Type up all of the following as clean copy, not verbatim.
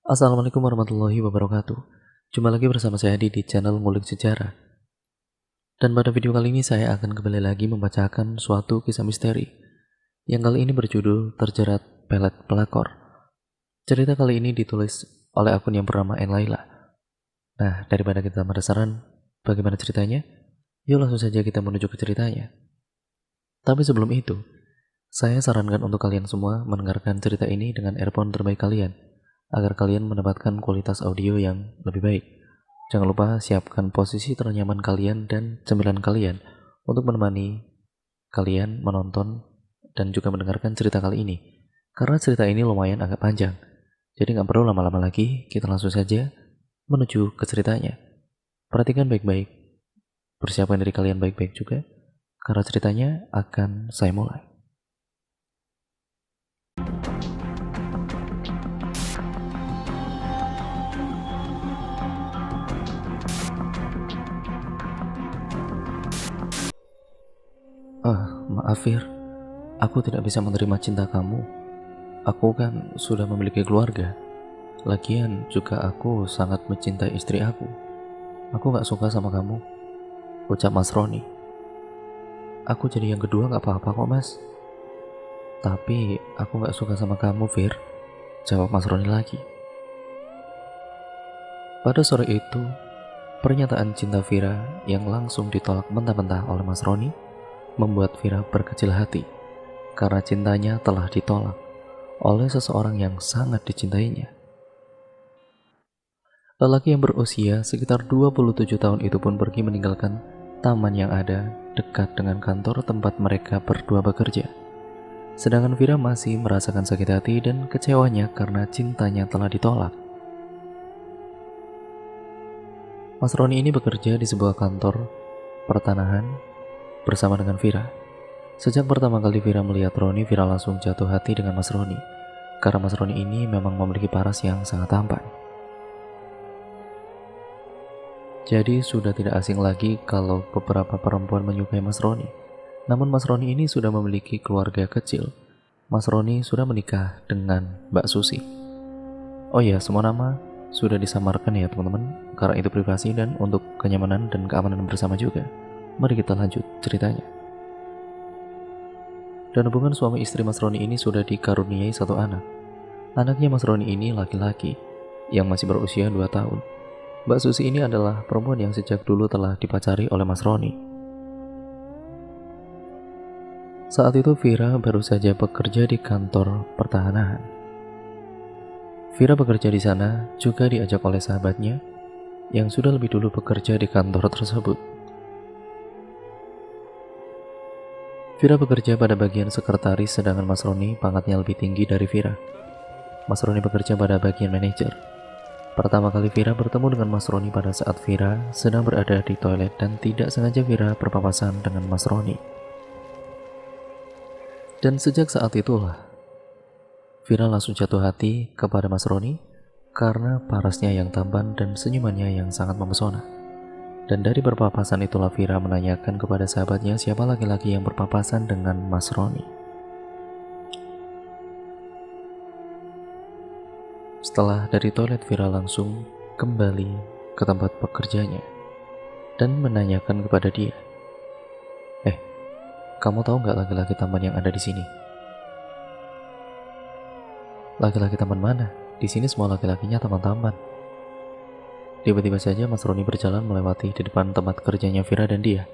Assalamualaikum warahmatullahi wabarakatuh. Jumpa lagi bersama saya di channel Ngulik Sejarah. Dan pada video kali ini saya akan kembali lagi membacakan suatu kisah misteri yang kali ini berjudul Terjerat Pelet Pelakor. Cerita kali ini ditulis oleh akun yang bernama Enlaila. Nah, daripada kita penasaran bagaimana ceritanya, yuk langsung saja kita menuju ke ceritanya. Tapi sebelum itu, saya sarankan untuk kalian semua mendengarkan cerita ini dengan earphone terbaik kalian, agar kalian mendapatkan kualitas audio yang lebih baik. Jangan lupa siapkan posisi ternyaman kalian dan cemilan kalian untuk menemani kalian menonton dan juga mendengarkan cerita kali ini. Karena cerita ini lumayan agak panjang, jadi nggak perlu lama-lama lagi, kita langsung saja menuju ke ceritanya. Perhatikan baik-baik, persiapkan diri kalian baik-baik juga, karena ceritanya akan saya mulai. Maaf Fir, aku tidak bisa menerima cinta kamu. Aku kan sudah memiliki keluarga. Lagian juga aku sangat mencintai istri aku. Aku gak suka sama kamu, ucap Mas Roni. Aku jadi yang kedua gak apa-apa kok mas. Tapi aku gak suka sama kamu Fir, jawab Mas Roni lagi. Pada sore itu, pernyataan cinta Vira yang langsung ditolak mentah-mentah oleh Mas Roni membuat Vira berkecil hati karena cintanya telah ditolak oleh seseorang yang sangat dicintainya. Lelaki yang berusia sekitar 27 tahun itu pun pergi meninggalkan taman yang ada dekat dengan kantor tempat mereka berdua bekerja. Sedangkan Vira masih merasakan sakit hati dan kecewanya karena cintanya telah ditolak. Mas Roni ini bekerja di sebuah kantor pertanahan bersama dengan Vira. Sejak pertama kali Vira melihat Roni, Vira langsung jatuh hati dengan Mas Roni, karena Mas Roni ini memang memiliki paras yang sangat tampan. Jadi sudah tidak asing lagi kalau beberapa perempuan menyukai Mas Roni. Namun Mas Roni ini sudah memiliki keluarga kecil. Mas Roni sudah menikah dengan Mbak Susi. Oh ya, semua nama sudah disamarkan ya teman-teman, karena itu privasi dan untuk kenyamanan dan keamanan bersama juga. Mari kita lanjut ceritanya. Dan hubungan suami istri Mas Roni ini sudah dikaruniai satu anak. Anaknya Mas Roni ini laki-laki yang masih berusia 2 tahun. Mbak Susi ini adalah perempuan yang sejak dulu telah dipacari oleh Mas Roni. Saat itu Vira baru saja bekerja di kantor pertahanan. Vira bekerja di sana juga diajak oleh sahabatnya yang sudah lebih dulu bekerja di kantor tersebut. Vira bekerja pada bagian sekretaris, sedangkan Mas Roni pangkatnya lebih tinggi dari Vira. Mas Roni bekerja pada bagian manajer. Pertama kali Vira bertemu dengan Mas Roni pada saat Vira sedang berada di toilet dan tidak sengaja Vira berpapasan dengan Mas Roni. Dan sejak saat itulah Vira langsung jatuh hati kepada Mas Roni karena parasnya yang tampan dan senyumannya yang sangat memesona. Dan dari berpapasan itulah Vira menanyakan kepada sahabatnya siapa laki-laki yang berpapasan dengan Mas Roni. Setelah dari toilet, Vira langsung kembali ke tempat pekerjanya dan menanyakan kepada dia, kamu tahu nggak laki-laki tampan yang ada di sini? Laki-laki tampan mana? Di sini semua laki-lakinya tampan-tampan. Tiba-tiba saja Mas Roni berjalan melewati di depan tempat kerjanya Vira dan dia.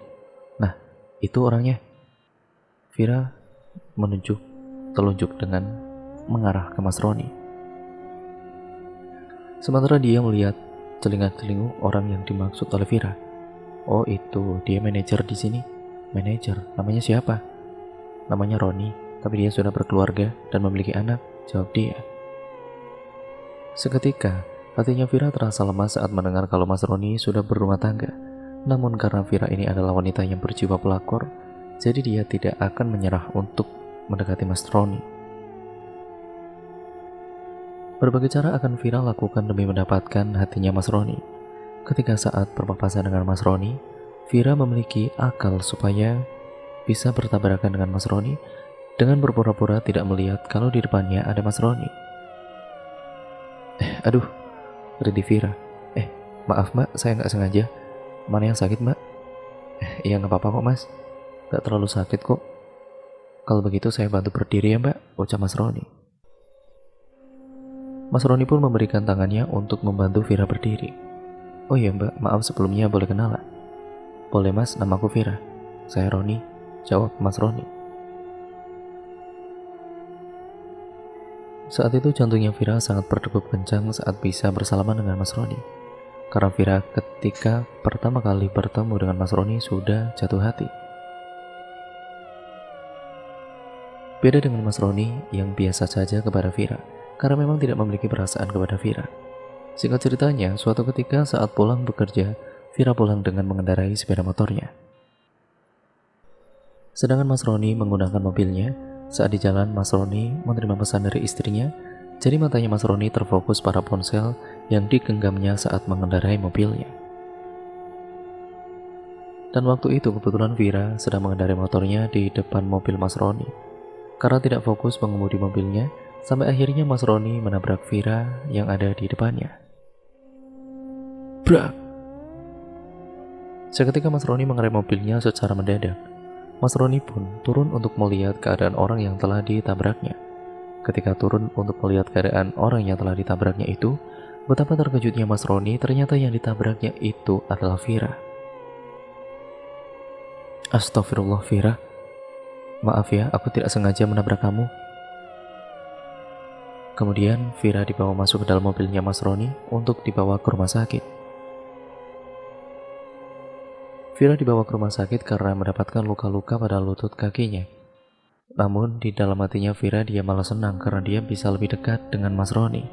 Nah, itu orangnya. Vira telunjuk dengan mengarah ke Mas Roni. Sementara dia melihat celingak-celinguk orang yang dimaksud oleh Vira. Oh, itu dia manajer di sini. Manajer, namanya siapa? Namanya Roni, tapi dia sudah berkeluarga dan memiliki anak, jawab dia. Seketika hatinya Vira terasa lemas saat mendengar kalau Mas Roni sudah berumah tangga. Namun karena Vira ini adalah wanita yang berjiwa pelakor, jadi dia tidak akan menyerah untuk mendekati Mas Roni. Berbagai cara akan Vira lakukan demi mendapatkan hatinya Mas Roni. Ketika saat berpapasan dengan Mas Roni, Vira memiliki akal supaya bisa bertabrakan dengan Mas Roni dengan berpura-pura tidak melihat kalau di depannya ada Mas Roni. Aduh, Ridi Vira. Maaf mbak, saya nggak sengaja. Mana yang sakit mbak? Iya nggak apa-apa kok mas, nggak terlalu sakit kok. Kalau begitu saya bantu berdiri ya mbak, ucap Mas Roni. Mas Roni pun memberikan tangannya untuk membantu Vira berdiri. Oh iya mbak, maaf sebelumnya boleh kenalan? Boleh mas, namaku Vira. Saya Roni, jawab Mas Roni. Saat itu jantungnya Vira sangat berdegup kencang saat bisa bersalaman dengan Mas Roni. Karena Vira ketika pertama kali bertemu dengan Mas Roni sudah jatuh hati. Beda dengan Mas Roni yang biasa saja kepada Vira, karena memang tidak memiliki perasaan kepada Vira. Singkat ceritanya, suatu ketika saat pulang bekerja, Vira pulang dengan mengendarai sepeda motornya. Sedangkan Mas Roni menggunakan mobilnya. Saat di jalan, Mas Roni menerima pesan dari istrinya, jadi matanya Mas Roni terfokus pada ponsel yang digenggamnya saat mengendarai mobilnya. Dan waktu itu kebetulan Vira sedang mengendarai motornya di depan mobil Mas Roni. Karena tidak fokus mengemudi mobilnya, sampai akhirnya Mas Roni menabrak Vira yang ada di depannya. Brak! Seketika Mas Roni mengerem mobilnya secara mendadak. Mas Roni pun turun untuk melihat keadaan orang yang telah ditabraknya. Ketika turun untuk melihat keadaan orang yang telah ditabraknya itu, betapa terkejutnya Mas Roni, ternyata yang ditabraknya itu adalah Vira. Astagfirullah Vira. Maaf ya, aku tidak sengaja menabrak kamu. Kemudian Vira dibawa masuk ke dalam mobilnya Mas Roni untuk dibawa ke rumah sakit. Vira dibawa ke rumah sakit karena mendapatkan luka-luka pada lutut kakinya. Namun di dalam hatinya Vira dia malah senang karena dia bisa lebih dekat dengan Mas Roni.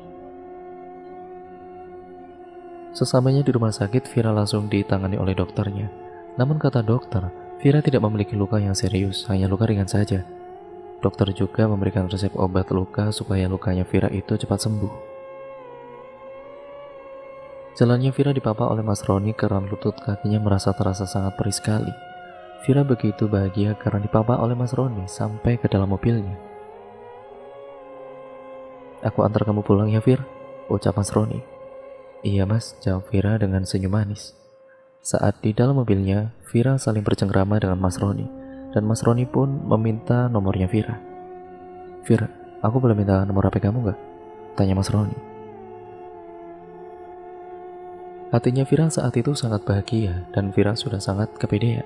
Sesamanya di rumah sakit, Vira langsung ditangani oleh dokternya. Namun kata dokter, Vira tidak memiliki luka yang serius, hanya luka ringan saja. Dokter juga memberikan resep obat luka supaya lukanya Vira itu cepat sembuh. Jalannya Vira dipapa oleh Mas Roni karena lutut kakinya terasa sangat perih sekali. Vira begitu bahagia karena dipapa oleh Mas Roni sampai ke dalam mobilnya. Aku antar kamu pulang ya Vir, ucap Mas Roni. Iya mas, jawab Vira dengan senyum manis. Saat di dalam mobilnya, Vira saling bercengkrama dengan Mas Roni, dan Mas Roni pun meminta nomornya Vira. Vira, aku boleh minta nomor HP kamu gak? Tanya Mas Roni. Hatinya Vira saat itu sangat bahagia, dan Vira sudah sangat kepedean.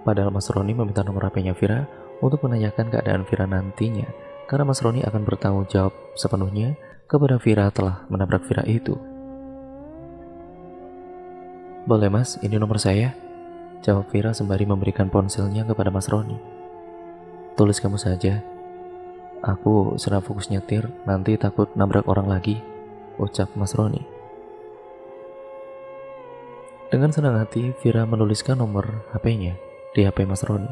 Padahal Mas Roni meminta nomor HP-nya Vira untuk menanyakan keadaan Vira nantinya, karena Mas Roni akan bertanggung jawab sepenuhnya kepada Vira telah menabrak Vira itu. Boleh mas, ini nomor saya, jawab Vira sembari memberikan ponselnya kepada Mas Roni. Tulis kamu saja. Aku sedang fokus nyetir, nanti takut nabrak orang lagi, ucap Mas Roni. Dengan senang hati, Vira menuliskan nomor HP-nya di HP Mas Roni.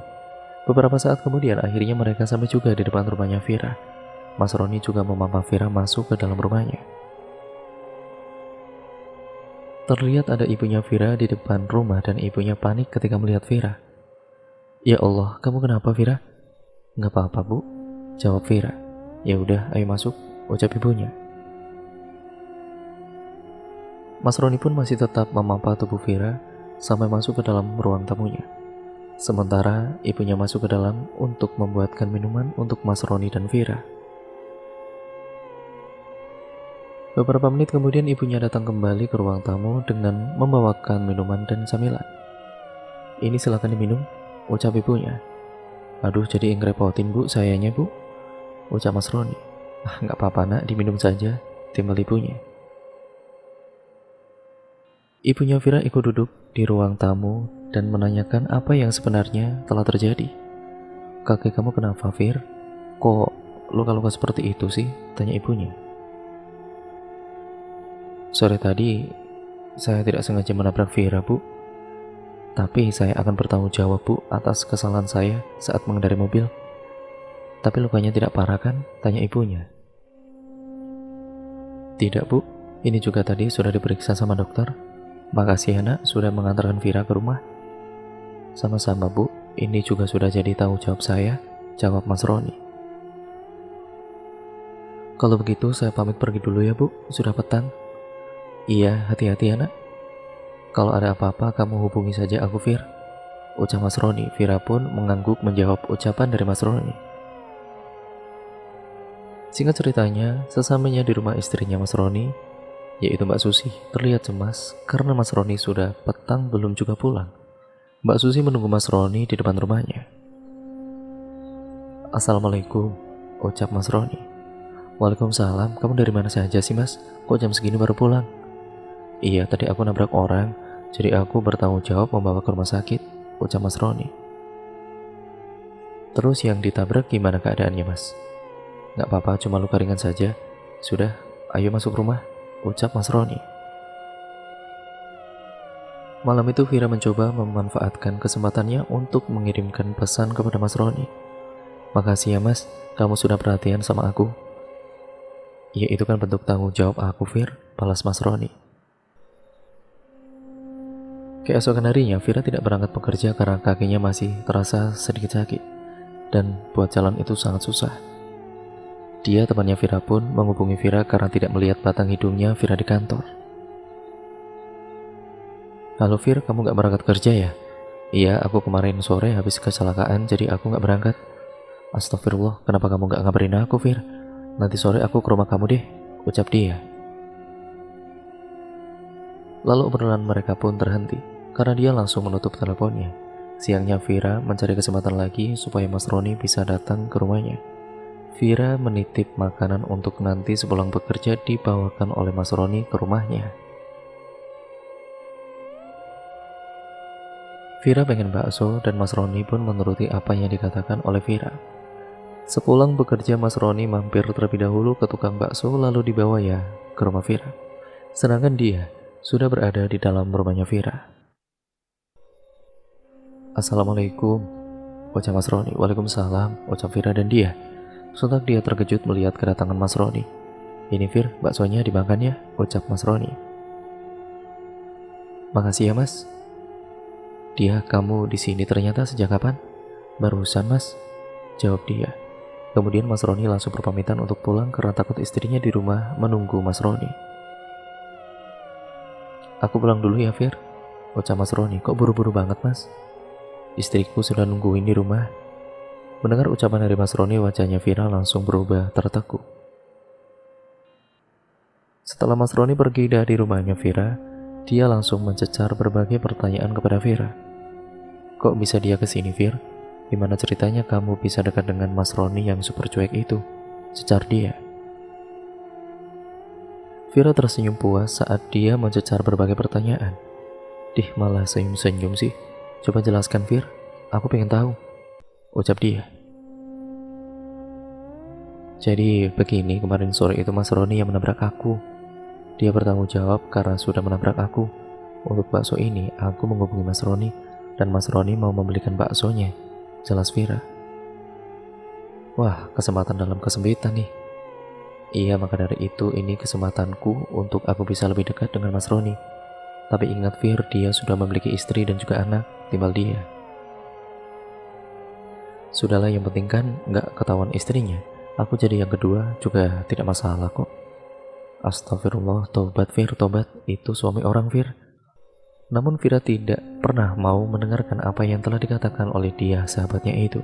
Beberapa saat kemudian, akhirnya mereka sampai juga di depan rumahnya Vira. Mas Roni juga memampa Vira masuk ke dalam rumahnya. Terlihat ada ibunya Vira di depan rumah dan ibunya panik ketika melihat Vira. Ya Allah, kamu kenapa Vira? Nggak apa-apa bu, jawab Vira. Ya udah, ayo masuk, ucap ibunya. Mas Roni pun masih tetap memampa tubuh Vira sampai masuk ke dalam ruang tamunya. Sementara ibunya masuk ke dalam untuk membuatkan minuman untuk Mas Roni dan Vira. Beberapa menit kemudian ibunya datang kembali ke ruang tamu dengan membawakan minuman dan camilan. Ini silakan diminum, ucap ibunya. Aduh, jadi ngerepotin bu, sayanya bu, ucap Mas Roni. Nggak apa-apa nak, diminum saja, timbal ibunya. Ibunya Vira ikut duduk di ruang tamu dan menanyakan apa yang sebenarnya telah terjadi. Kakek kamu kenapa Vir? Kok luka-luka seperti itu sih? Tanya ibunya. Sore tadi, saya tidak sengaja menabrak Vira, Bu. Tapi saya akan bertanggung jawab, Bu, atas kesalahan saya saat mengendarai mobil. Tapi lukanya tidak parah kan? Tanya ibunya. Tidak, Bu. Ini juga tadi sudah diperiksa sama dokter. Makasih anak sudah mengantarkan Vira ke rumah. Sama-sama, Bu. Ini juga sudah jadi tanggung jawab saya, jawab Mas Roni. Kalau begitu saya pamit pergi dulu ya, Bu. Sudah petang. Iya, hati-hati ya nak. Kalau ada apa-apa kamu hubungi saja aku Fir, ucap Mas Roni. Vira pun mengangguk menjawab ucapan dari Mas Roni. Singkat ceritanya, sesamanya di rumah istrinya Mas Roni, yaitu Mbak Susi, terlihat cemas karena Mas Roni sudah petang belum juga pulang. Mbak Susi menunggu Mas Roni di depan rumahnya. Assalamualaikum, ucap Mas Roni. Waalaikumsalam, kamu dari mana saja sih mas? Kok jam segini baru pulang? Iya, tadi aku nabrak orang, jadi aku bertanggung jawab membawa ke rumah sakit, ucap Mas Roni. Terus yang ditabrak gimana keadaannya mas? Gak apa-apa, cuma luka ringan saja. Sudah, ayo masuk rumah, ucap Mas Roni. Malam itu Vira mencoba memanfaatkan kesempatannya untuk mengirimkan pesan kepada Mas Roni. Makasih ya mas, kamu sudah perhatian sama aku. Ya itu kan bentuk tanggung jawab aku Fir, balas Mas Roni. Keesokan harinya Vira tidak berangkat bekerja karena kakinya masih terasa sedikit sakit, dan buat jalan itu sangat susah. Dia, temannya Vira pun menghubungi Vira karena tidak melihat batang hidungnya Vira di kantor. Halo Vir, kamu gak berangkat kerja ya? Iya, aku kemarin sore habis kecelakaan jadi aku gak berangkat. Astagfirullah, kenapa kamu gak ngabarin aku Vir? Nanti sore aku ke rumah kamu deh, ucap dia. Lalu obrolan mereka pun terhenti karena dia langsung menutup teleponnya. Siangnya Vira mencari kesempatan lagi supaya Mas Roni bisa datang ke rumahnya. Vira menitip makanan untuk nanti sepulang bekerja dibawakan oleh Mas Roni ke rumahnya. Vira pengen bakso dan Mas Roni pun menuruti apa yang dikatakan oleh Vira. Sepulang bekerja, Mas Roni mampir terlebih dahulu ke tukang bakso lalu dibawa ya ke rumah Vira. Sedangkan dia sudah berada di dalam rumahnya Vira. Assalamualaikum, ucap Mas Roni. Waalaikumsalam, ucap Vira dan dia. Sontak dia terkejut melihat kedatangan Mas Roni. Ini Vir, baksonya dimakan ya, ucap Mas Roni. Makasih ya mas. Dia, kamu di sini ternyata sejak kapan? Barusan mas, jawab dia. Kemudian Mas Roni langsung berpamitan untuk pulang karena takut istrinya di rumah menunggu Mas Roni. Aku pulang dulu ya Vir, ucap Mas Roni. Kok buru-buru banget mas? Istriku sudah nungguin di rumah. Mendengar ucapan dari Mas Roni, wajahnya Vira langsung berubah tertegun. Setelah Mas Roni pergi dari rumahnya Vira, dia langsung mencecar berbagai pertanyaan kepada Vira. Kok bisa dia kesini Vir? Gimana ceritanya kamu bisa dekat dengan Mas Roni yang super cuek itu? Cecar dia. Vira tersenyum puas saat dia mencecar berbagai pertanyaan. Dih, malah senyum-senyum sih. Coba jelaskan Vir, aku pengen tahu, ucap dia. Jadi begini, kemarin sore itu Mas Roni yang menabrak aku. Dia bertanggung jawab karena sudah menabrak aku. Untuk bakso ini, aku menghubungi Mas Roni dan Mas Roni mau membelikan baksonya, jelas Vira. Wah, kesempatan dalam kesempitan nih. Iya, maka dari itu ini kesempatanku untuk aku bisa lebih dekat dengan Mas Roni. Tapi ingat Vir, dia sudah memiliki istri dan juga anak, timbal dia. Sudahlah, yang penting kan nggak ketahuan istrinya. Aku jadi yang kedua juga tidak masalah kok. Astagfirullah, tobat Vir, tobat. Itu suami orang Vir. Namun Vira tidak pernah mau mendengarkan apa yang telah dikatakan oleh dia, sahabatnya itu.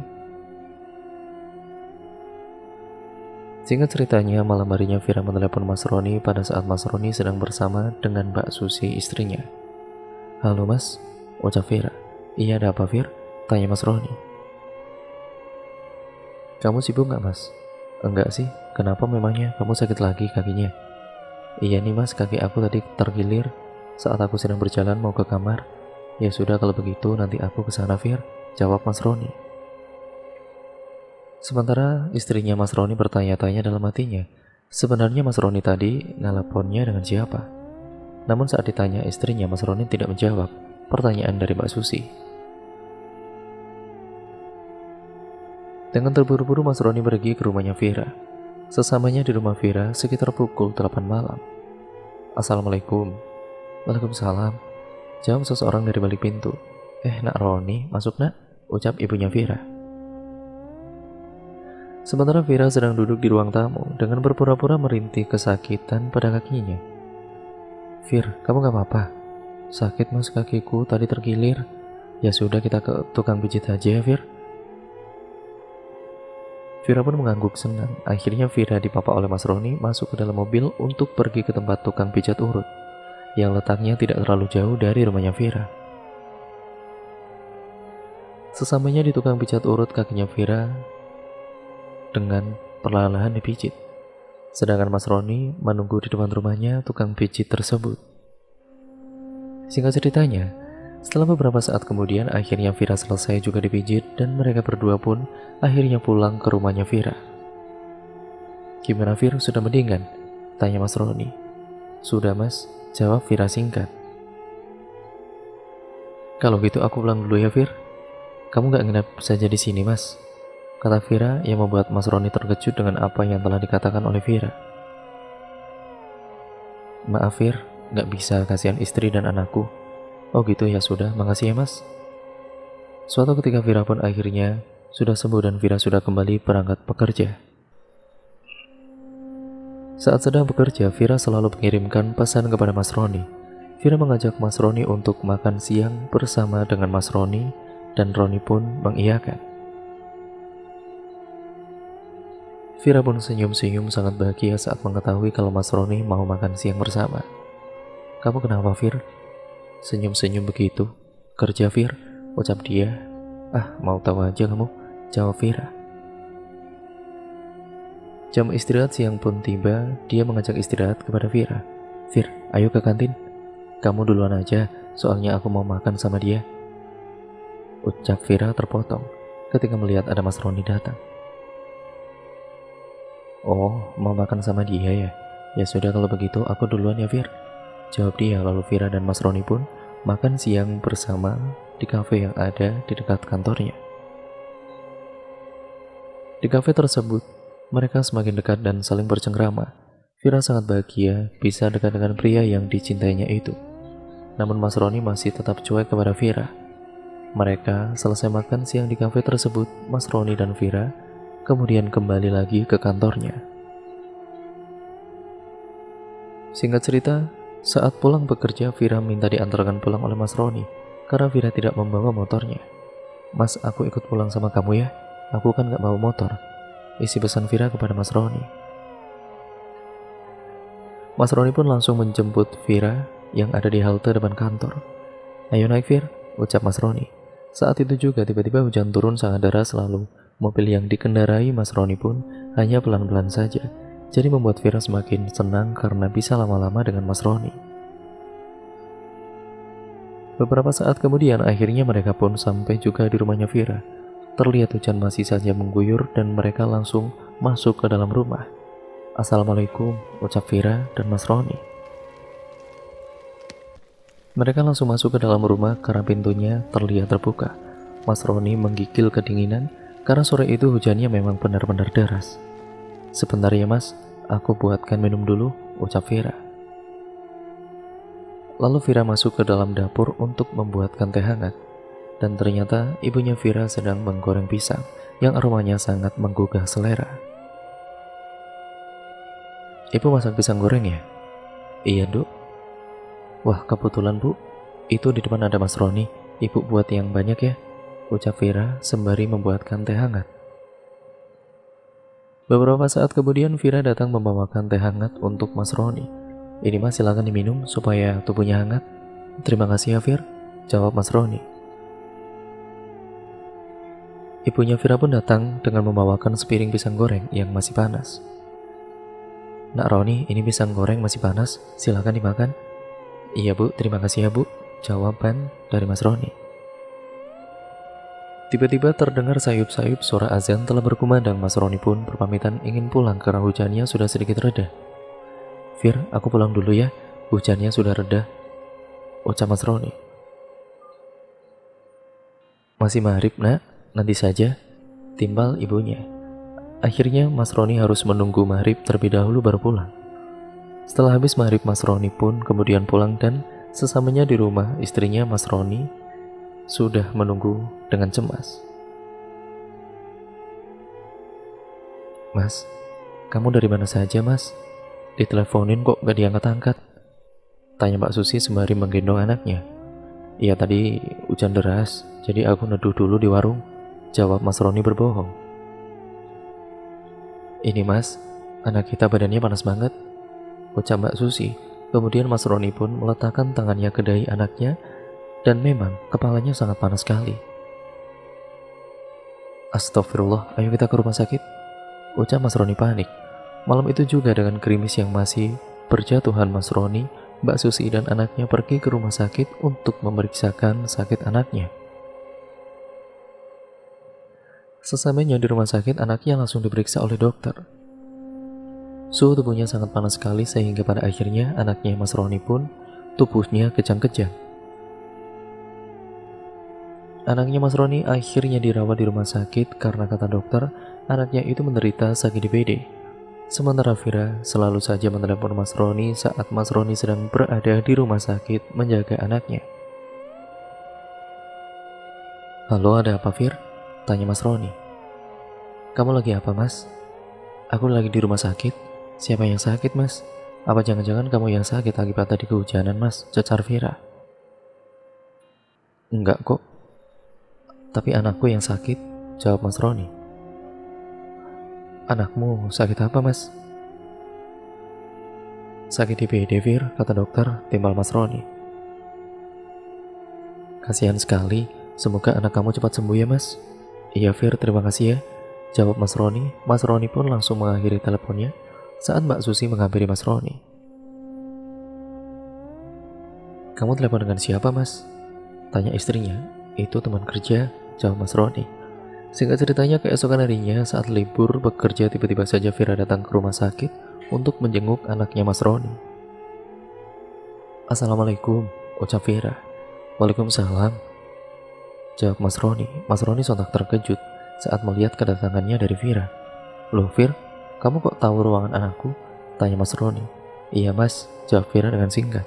Singkat ceritanya, malam harinya Vira menelepon Mas Roni pada saat Mas Roni sedang bersama dengan Mbak Susi istrinya. Halo mas, ucap Vira. Iya, ada apa Vir? Tanya Mas Roni. Kamu sibuk gak mas? Enggak sih, kenapa memangnya? Kamu sakit lagi kakinya? Iya nih mas, kaki aku tadi tergilir saat aku sedang berjalan mau ke kamar. Ya sudah, kalau begitu nanti aku ke sana Vir, jawab Mas Roni. Sementara istrinya Mas Roni bertanya-tanya dalam hatinya, sebenarnya Mas Roni tadi nelponnya dengan siapa? Namun saat ditanya istrinya, Mas Roni tidak menjawab pertanyaan dari Mbak Susi. Dengan terburu-buru Mas Roni pergi ke rumahnya Vira. Sesamanya di rumah Vira sekitar pukul 8 malam. Assalamualaikum. Waalaikumsalam, jawab seseorang dari balik pintu. Nak Roni, masuk nak, ucap ibunya Vira. Sementara Vira sedang duduk di ruang tamu dengan berpura-pura merintih kesakitan pada kakinya. Fir, kamu gak apa-apa? Sakit mas kakiku, tadi tergilir. Ya sudah, kita ke tukang pijit aja ya Fir. Vira pun mengangguk senang. Akhirnya Vira dipapa oleh Mas Roni masuk ke dalam mobil untuk pergi ke tempat tukang pijat urut yang letaknya tidak terlalu jauh dari rumahnya Vira. Sesamanya di tukang pijat urut, kakinya Vira dengan perlahan-lahan dipijit. Sedangkan Mas Roni menunggu di depan rumahnya tukang pijit tersebut. Singkat ceritanya, setelah beberapa saat kemudian akhirnya Vira selesai juga dipijit dan mereka berdua pun akhirnya pulang ke rumahnya Vira. Gimana Vira, sudah mendingan? Tanya Mas Roni. Sudah mas, jawab Vira singkat. Kalau gitu aku pulang dulu ya Vir. Kamu gak nginep saja di sini mas, kata Vira yang membuat Mas Roni terkejut dengan apa yang telah dikatakan oleh Vira. Maaf Vir, gak bisa, kasihan istri dan anakku. Oh gitu, ya sudah, makasih ya mas. Suatu ketika Vira pun akhirnya sudah sembuh dan Vira sudah kembali berangkat bekerja. Saat sedang bekerja, Vira selalu mengirimkan pesan kepada Mas Roni. Vira mengajak Mas Roni untuk makan siang bersama dengan Mas Roni dan Roni pun mengiyakan. Vira pun senyum-senyum sangat bahagia saat mengetahui kalau Mas Roni mau makan siang bersama. Kamu kenapa Vir? Senyum-senyum begitu. Kerja Vir, ucap dia. Ah, mau tahu aja kamu, jawab Vira. Jam istirahat siang pun tiba, dia mengajak istirahat kepada Vira. Vir, ayo ke kantin. Kamu duluan aja, soalnya aku mau makan sama dia. Ucap Vira terpotong ketika melihat ada Mas Roni datang. Oh, mau makan sama dia ya? Ya sudah kalau begitu aku duluan ya Vir, jawab dia. Lalu Vira dan Mas Roni pun makan siang bersama di kafe yang ada di dekat kantornya. Di kafe tersebut, mereka semakin dekat dan saling bercengkrama. Vira sangat bahagia bisa dekat dengan pria yang dicintainya itu. Namun Mas Roni masih tetap cuek kepada Vira. Mereka selesai makan siang di kafe tersebut, Mas Roni dan Vira kemudian kembali lagi ke kantornya. Singkat cerita, saat pulang bekerja, Vira minta diantarkan pulang oleh Mas Roni karena Vira tidak membawa motornya. Mas, aku ikut pulang sama kamu ya, aku kan gak bawa motor, isi pesan Vira kepada Mas Roni. Mas Roni pun langsung menjemput Vira yang ada di halte depan kantor. Ayo naik Vir, ucap Mas Roni. Saat itu juga tiba-tiba hujan turun sangat deras, lalu mobil yang dikendarai Mas Roni pun hanya pelan-pelan saja. Jadi membuat Vira semakin senang karena bisa lama-lama dengan Mas Roni. Beberapa saat kemudian akhirnya mereka pun sampai juga di rumahnya Vira. Terlihat hujan masih saja mengguyur dan mereka langsung masuk ke dalam rumah. Assalamualaikum, ucap Vira dan Mas Roni. Mereka langsung masuk ke dalam rumah karena pintunya terlihat terbuka. Mas Roni menggigil kedinginan karena sore itu hujannya memang benar-benar deras. Sebentar ya mas, aku buatkan minum dulu, ucap Vira. Lalu Vira masuk ke dalam dapur untuk membuatkan teh hangat. Dan ternyata ibunya Vira sedang menggoreng pisang yang aromanya sangat menggugah selera. Ibu masak pisang goreng ya? Iya Duk. Wah kebetulan Bu, itu di depan ada Mas Roni, Ibu buat yang banyak ya, ucap Vira sembari membuatkan teh hangat. Beberapa saat kemudian Vira datang membawakan teh hangat untuk Mas Roni. Ini mas, silakan diminum supaya tubuhnya hangat. Terima kasih ya Vir, jawab Mas Roni. Ibunya Vira pun datang dengan membawakan sepiring pisang goreng yang masih panas. Nak Roni, ini pisang goreng masih panas, silakan dimakan. Iya Bu, terima kasih ya Bu, jawaban dari Mas Roni. Tiba-tiba terdengar sayup-sayup suara azan telah berkumandang. Mas Roni pun berpamitan ingin pulang karena hujannya sudah sedikit reda. Vir, aku pulang dulu ya, hujannya sudah reda, ucap Mas Roni. Masih maghrib nak, nanti saja, timbal ibunya. Akhirnya Mas Roni harus menunggu maghrib terlebih dahulu baru pulang. Setelah habis maghrib, Mas Roni pun kemudian pulang dan sesamanya di rumah istrinya Mas Roni sudah menunggu dengan cemas. Mas, kamu dari mana saja mas? Diteleponin kok gak diangkat-angkat? Tanya Mbak Susi sembari menggendong anaknya. Iya tadi hujan deras, jadi aku neduh dulu di warung, jawab Mas Roni berbohong. Ini mas, anak kita badannya panas banget, ucap Mbak Susi. Kemudian Mas Roni pun meletakkan tangannya ke dahi anaknya, dan memang kepalanya sangat panas sekali. Astagfirullah, ayo kita ke rumah sakit, ucap Mas Roni panik. Malam itu juga dengan gerimis yang masih berjatuhan, Mas Roni, Mbak Susi dan anaknya pergi ke rumah sakit untuk memeriksakan sakit anaknya. Sesampainya di rumah sakit, anaknya langsung diperiksa oleh dokter. Suhu tubuhnya sangat panas sekali sehingga pada akhirnya anaknya Mas Roni pun tubuhnya kejang-kejang. Anaknya Mas Roni akhirnya dirawat di rumah sakit karena kata dokter, anaknya itu menderita sakit DBD. Sementara Vira selalu saja menelepon Mas Roni saat Mas Roni sedang berada di rumah sakit menjaga anaknya. Halo, ada apa Vir? Tanya Mas Roni. Kamu lagi apa mas? Aku lagi di rumah sakit. Siapa yang sakit mas? Apa jangan-jangan kamu yang sakit akibat tadi kehujanan mas? Cecar Vira. Enggak kok. Tapi anakku yang sakit, jawab Mas Roni. Anakmu sakit apa mas? Sakit DBD Vir, kata dokter, timbal Mas Roni. Kasihan sekali, semoga anak kamu cepat sembuh ya mas. Iya Vir, terima kasih ya, jawab Mas Roni. Mas Roni pun langsung mengakhiri teleponnya saat Mbak Susi menghampiri Mas Roni. Kamu telepon dengan siapa mas? Tanya istrinya. Itu teman kerja, jawab Mas Roni. Singkat ceritanya, keesokan harinya saat libur bekerja, tiba-tiba saja Vira datang ke rumah sakit untuk menjenguk anaknya Mas Roni. Assalamualaikum, ucap Vira. Waalaikumsalam, jawab Mas Roni. Mas Roni sontak terkejut saat melihat kedatangannya dari Vira. Loh Vir, kamu kok tahu ruangan anakku? Tanya Mas Roni. Iya mas, jawab Vira dengan singkat.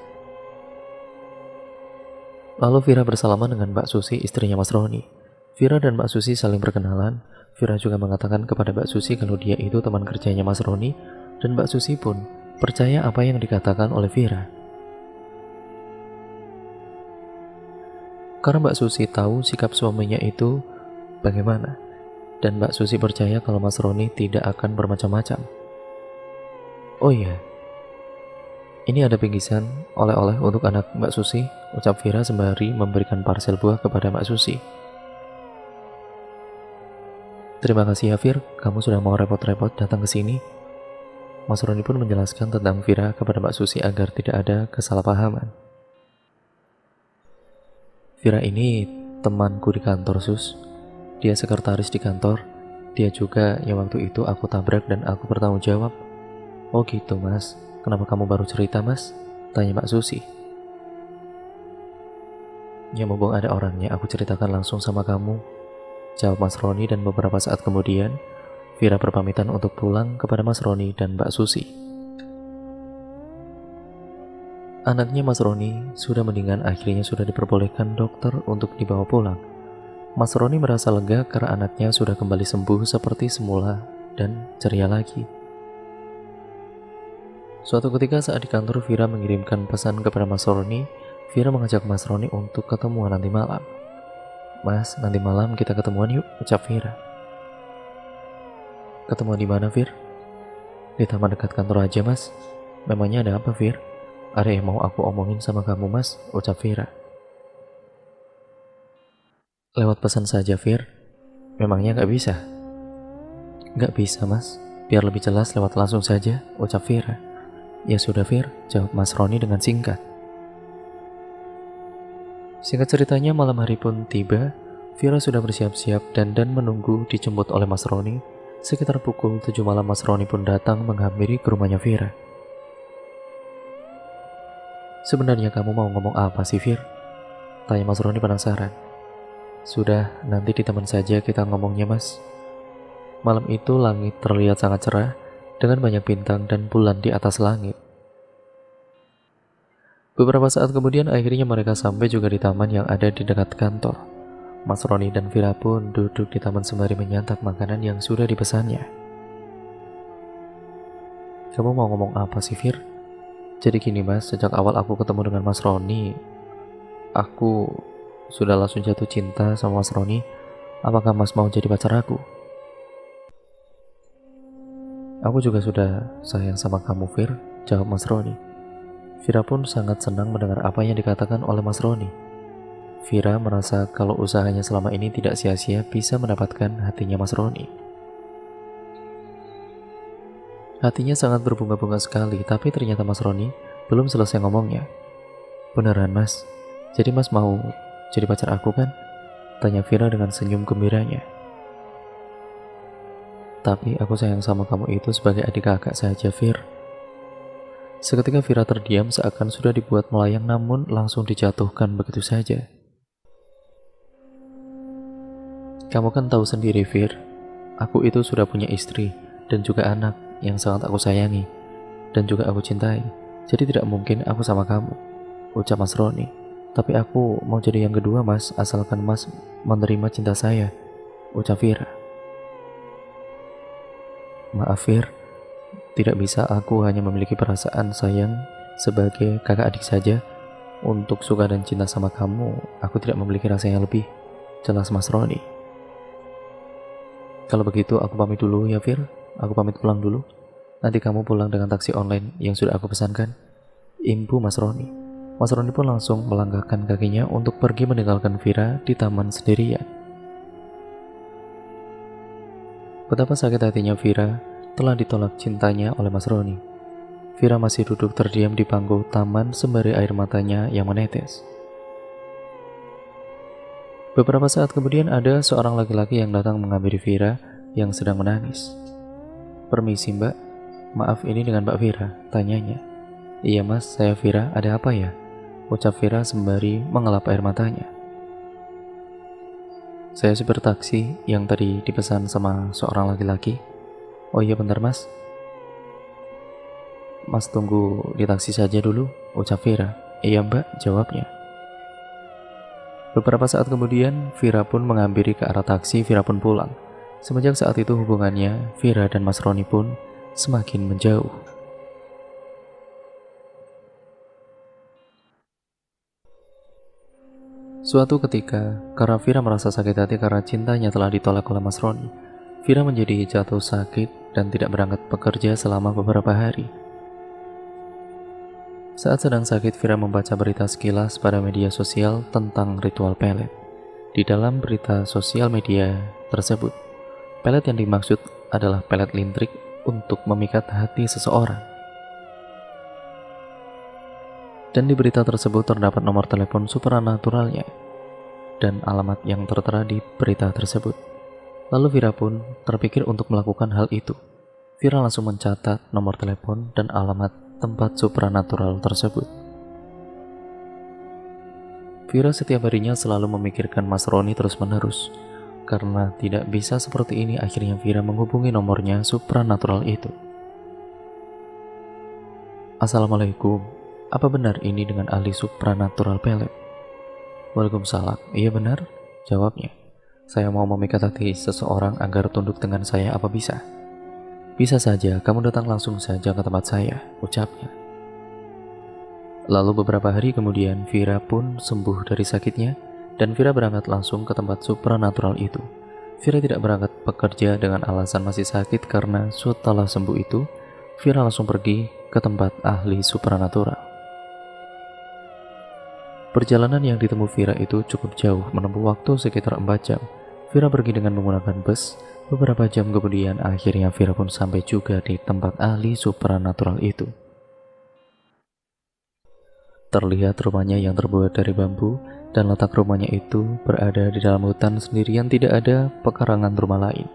Lalu Vira bersalaman dengan Mbak Susi, istrinya Mas Roni. Vira dan Mbak Susi saling berkenalan. Vira juga mengatakan kepada Mbak Susi kalau dia itu teman kerjanya Mas Roni, dan Mbak Susi pun percaya apa yang dikatakan oleh Vira. Karena Mbak Susi tahu sikap suaminya itu bagaimana, dan Mbak Susi percaya kalau Mas Roni tidak akan bermacam-macam. Oh iya, ini ada bingkisan oleh-oleh untuk anak Mbak Susi, ucap Vira sembari memberikan parcel buah kepada Mbak Susi. Terima kasih ya Vir, kamu sudah mau repot-repot datang ke sini. Mas Roni pun menjelaskan tentang Vira kepada Mbak Susi agar tidak ada kesalahpahaman. Vira ini temanku di kantor sus. Dia sekretaris di kantor. Dia juga yang waktu itu aku tabrak dan aku bertanggung jawab. Oh gitu mas, kenapa kamu baru cerita mas? Tanya Mbak Susi. Ya mumpung ada orangnya, aku ceritakan langsung sama kamu, jawab Mas Roni. Dan beberapa saat kemudian Vira berpamitan untuk pulang kepada Mas Roni dan Mbak Susi. Anaknya Mas Roni sudah meninggal, akhirnya sudah diperbolehkan dokter untuk dibawa pulang. Mas Roni merasa lega karena anaknya sudah kembali sembuh seperti semula dan ceria lagi. Suatu ketika saat di kantor, Vira mengirimkan pesan kepada Mas Roni. Vira mengajak Mas Roni untuk ketemuan nanti malam. Mas, nanti malam kita ketemuan yuk, ucap Vira. Ketemuan di mana, Vir? Di taman dekat kantor aja, Mas. Memangnya ada apa, Vir? Ada yang mau aku omongin sama kamu, Mas, ucap Vira. Lewat pesan saja, Vir. Memangnya nggak bisa? Nggak bisa, Mas. Biar lebih jelas lewat langsung saja, ucap Vira. Ya sudah, Vir, jawab Mas Roni dengan singkat. Singkat ceritanya, malam hari pun tiba. Vira sudah bersiap-siap dan menunggu dijemput oleh Mas Roni. Sekitar pukul 7 malam, Mas Roni pun datang menghampiri ke rumahnya Vira. Sebenarnya kamu mau ngomong apa sih, Vir? Tanya Mas Roni penasaran. Sudah, nanti di taman saja kita ngomongnya, Mas. Malam itu langit terlihat sangat cerah dengan banyak bintang dan bulan di atas langit. Beberapa saat kemudian akhirnya mereka sampai juga di taman yang ada di dekat kantor. Mas Roni dan Vira pun duduk di taman sembari menyantap makanan yang sudah dipesannya. Kamu mau ngomong apa sih, Vir? Jadi gini mas, sejak awal aku ketemu dengan Mas Roni, aku sudah langsung jatuh cinta sama Mas Roni. Apakah mas mau jadi pacar aku? Aku juga sudah sayang sama kamu, Fir, jawab Mas Roni. Vira pun sangat senang mendengar apa yang dikatakan oleh Mas Roni. Vira merasa kalau usahanya selama ini tidak sia-sia bisa mendapatkan hatinya Mas Roni. Hatinya sangat berbunga-bunga sekali, tapi ternyata Mas Roni belum selesai ngomongnya. Beneran mas? Jadi mas mau jadi pacar aku kan? Tanya Vira dengan senyum gembiranya. Tapi aku sayang sama kamu itu sebagai adik kakak saja, Vir. Seketika Vira terdiam seakan sudah dibuat melayang namun langsung dijatuhkan begitu saja. Kamu kan tahu sendiri, Vir. Aku itu sudah punya istri dan juga anak yang sangat aku sayangi dan juga aku cintai. Jadi tidak mungkin aku sama kamu, ucap Mas Roni. Tapi aku mau jadi yang kedua mas, asalkan mas menerima cinta saya, ucap Vira. Maaf Fir, tidak bisa, aku hanya memiliki perasaan sayang sebagai kakak adik saja. Untuk suka dan cinta sama kamu, aku tidak memiliki rasa yang lebih, jelas Mas Roni. Kalau begitu aku pamit dulu ya Fir, aku pamit pulang dulu. Nanti kamu pulang dengan taksi online yang sudah aku pesankan, imbu Mas Roni. Mas Roni pun langsung melangkahkan kakinya untuk pergi meninggalkan Vira di taman sendirian. Betapa sakit hatinya Vira telah ditolak cintanya oleh Mas Roni. Vira masih duduk terdiam di panggung taman sembari air matanya yang menetes. Beberapa saat kemudian ada seorang laki-laki yang datang menghampiri Vira yang sedang menangis. Permisi mbak, maaf ini dengan Mbak Vira, tanyanya. Iya mas, saya Vira, ada apa ya? Ucap Vira sembari mengelap air matanya. Saya supir taksi yang tadi dipesan sama seorang laki-laki. Oh iya bentar mas. Mas tunggu di taksi saja dulu, ucap Vira. Iya mbak, jawabnya. Beberapa saat kemudian, Vira pun menghampiri ke arah taksi, Vira pun pulang. Semenjak saat itu hubungannya, Vira dan Mas Roni pun semakin menjauh. Suatu ketika, karena Vira merasa sakit hati karena cintanya telah ditolak oleh Mas Roni, Vira menjadi jatuh sakit dan tidak berangkat bekerja selama beberapa hari. Saat sedang sakit, Vira membaca berita sekilas pada media sosial tentang ritual pelet. Di dalam berita sosial media tersebut, pelet yang dimaksud adalah pelet lintrik untuk memikat hati seseorang. Dan di berita tersebut terdapat nomor telepon supernaturalnya dan alamat yang tertera di berita tersebut. Lalu Vira pun terpikir untuk melakukan hal itu. Vira langsung mencatat nomor telepon dan alamat tempat supranatural tersebut. Vira setiap harinya selalu memikirkan Mas Roni terus-menerus. Karena tidak bisa seperti ini, akhirnya Vira menghubungi nomornya supranatural itu. Assalamualaikum, apa benar ini dengan ahli supranatural pelet? Waalaikumsalam, iya benar, jawabnya. Saya mau memikat hati seseorang agar tunduk dengan saya, apa bisa? Bisa saja, kamu datang langsung saja ke tempat saya, ucapnya. Lalu beberapa hari kemudian, Vira pun sembuh dari sakitnya, dan Vira berangkat langsung ke tempat supranatural itu. Vira tidak berangkat bekerja dengan alasan masih sakit karena setelah sembuh itu, Vira langsung pergi ke tempat ahli supranatural. Perjalanan yang ditempuh Vira itu cukup jauh, menempuh waktu sekitar 4 jam. Vira pergi dengan menggunakan bus. Beberapa jam kemudian, akhirnya Vira pun sampai juga di tempat ahli supranatural itu. Terlihat rumahnya yang terbuat dari bambu, dan letak rumahnya itu berada di dalam hutan sendirian, tidak ada pekarangan rumah lain.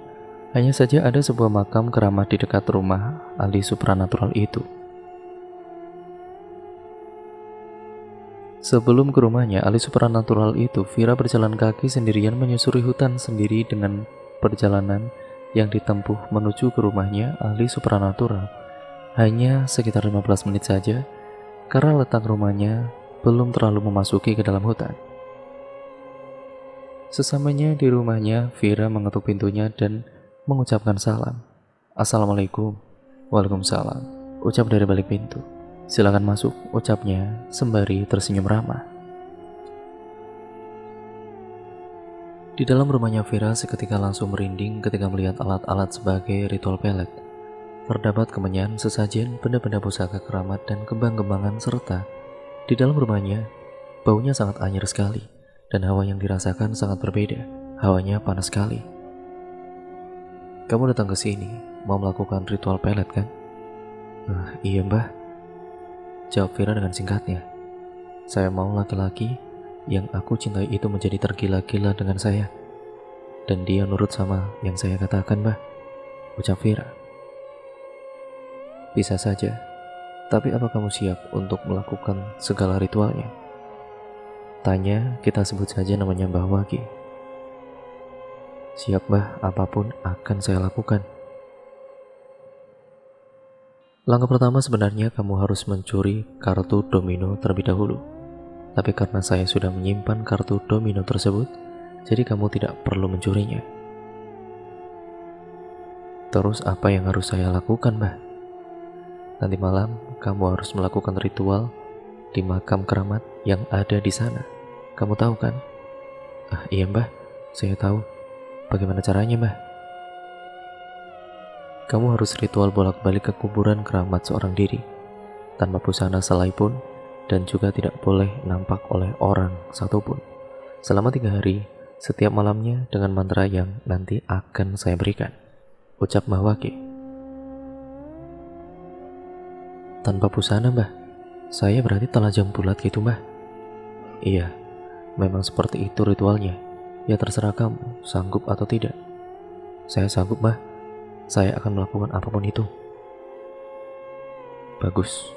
Hanya saja ada sebuah makam keramat di dekat rumah ahli supranatural itu. Sebelum ke rumahnya ahli supranatural itu, Vira berjalan kaki sendirian menyusuri hutan sendiri. Dengan perjalanan yang ditempuh menuju ke rumahnya ahli supranatural hanya sekitar 15 menit saja, karena letak rumahnya belum terlalu memasuki ke dalam hutan. Sesamanya di rumahnya, Vira mengetuk pintunya dan mengucapkan salam. Assalamualaikum. Waalaikumsalam, ucap dari balik pintu. Silakan masuk, ucapnya sembari tersenyum ramah. Di dalam rumahnya Vira seketika langsung merinding ketika melihat alat-alat sebagai ritual pelet. Terdapat kemenyan, sesajen, benda-benda pusaka keramat, dan kembang-kembangan serta di dalam rumahnya baunya sangat anyir sekali dan hawa yang dirasakan sangat berbeda. Hawanya panas sekali. Kamu datang ke sini mau melakukan ritual pelet kan? Iya mbah, jawab Vira dengan singkatnya. Saya mau laki-laki yang aku cintai itu menjadi tergila-gila dengan saya. Dan dia nurut sama yang saya katakan, mbah, ucap Vira. Bisa saja, tapi apa kamu siap untuk melakukan segala ritualnya? Tanya, kita sebut saja namanya Mbah Waki. Siap mbah, apapun akan saya lakukan. Langkah pertama sebenarnya kamu harus mencuri kartu domino terlebih dahulu. Tapi karena saya sudah menyimpan kartu domino tersebut, jadi kamu tidak perlu mencurinya. Terus apa yang harus saya lakukan, mbah? Nanti malam kamu harus melakukan ritual di makam keramat yang ada di sana. Kamu tahu kan? Iya mbah, saya tahu. Bagaimana caranya, mbah? Kamu harus ritual bolak-balik ke kuburan keramat seorang diri, tanpa busana selai pun, dan juga tidak boleh nampak oleh orang satupun. Selama 3 hari, setiap malamnya dengan mantra yang nanti akan saya berikan, ucap Mbah Waki. Tanpa busana, mbah? Saya berarti telanjang bulat gitu, mbah? Iya, memang seperti itu ritualnya. Ya terserah kamu, sanggup atau tidak. Saya sanggup, mbah. Saya akan melakukan apapun itu. Bagus.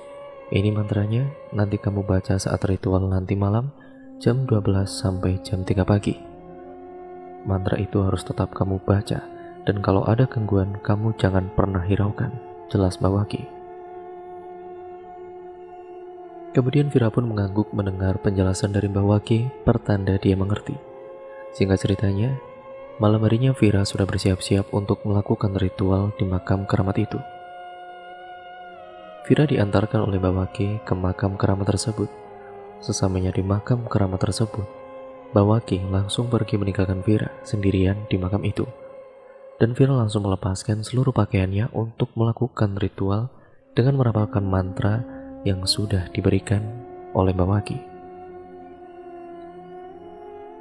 Ini mantranya, nanti kamu baca saat ritual nanti malam, jam 12 sampai jam 3 pagi. Mantra itu harus tetap kamu baca, dan kalau ada gangguan, kamu jangan pernah hiraukan. Jelas Mbah Waki. Kemudian Vira pun mengangguk mendengar penjelasan dari Mbah Waki, pertanda dia mengerti. Singkat ceritanya, malam harinya Vira sudah bersiap-siap untuk melakukan ritual di makam keramat itu. Vira diantarkan oleh Mbah Waki ke makam keramat tersebut. Sesamanya di makam keramat tersebut, Mbah Waki langsung pergi meninggalkan Vira sendirian di makam itu. Dan Vira langsung melepaskan seluruh pakaiannya untuk melakukan ritual dengan merapalkan mantra yang sudah diberikan oleh Mbah Waki.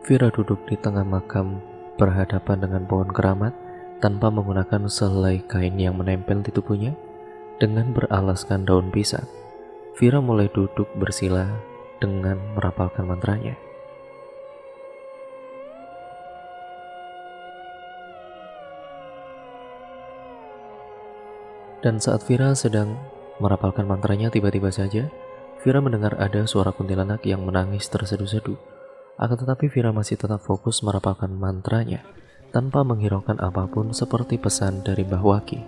Vira duduk di tengah makam berhadapan dengan pohon keramat tanpa menggunakan selai kain yang menempel di tubuhnya. Dengan beralaskan daun pisang, Vira mulai duduk bersila dengan merapalkan mantranya. Dan saat Vira sedang merapalkan mantranya, tiba-tiba saja Vira mendengar ada suara kuntilanak yang menangis terseduh-seduh. Akan tetapi Vira masih tetap fokus merapalkan mantranya tanpa menghiraukan apapun seperti pesan dari Mbah Waki.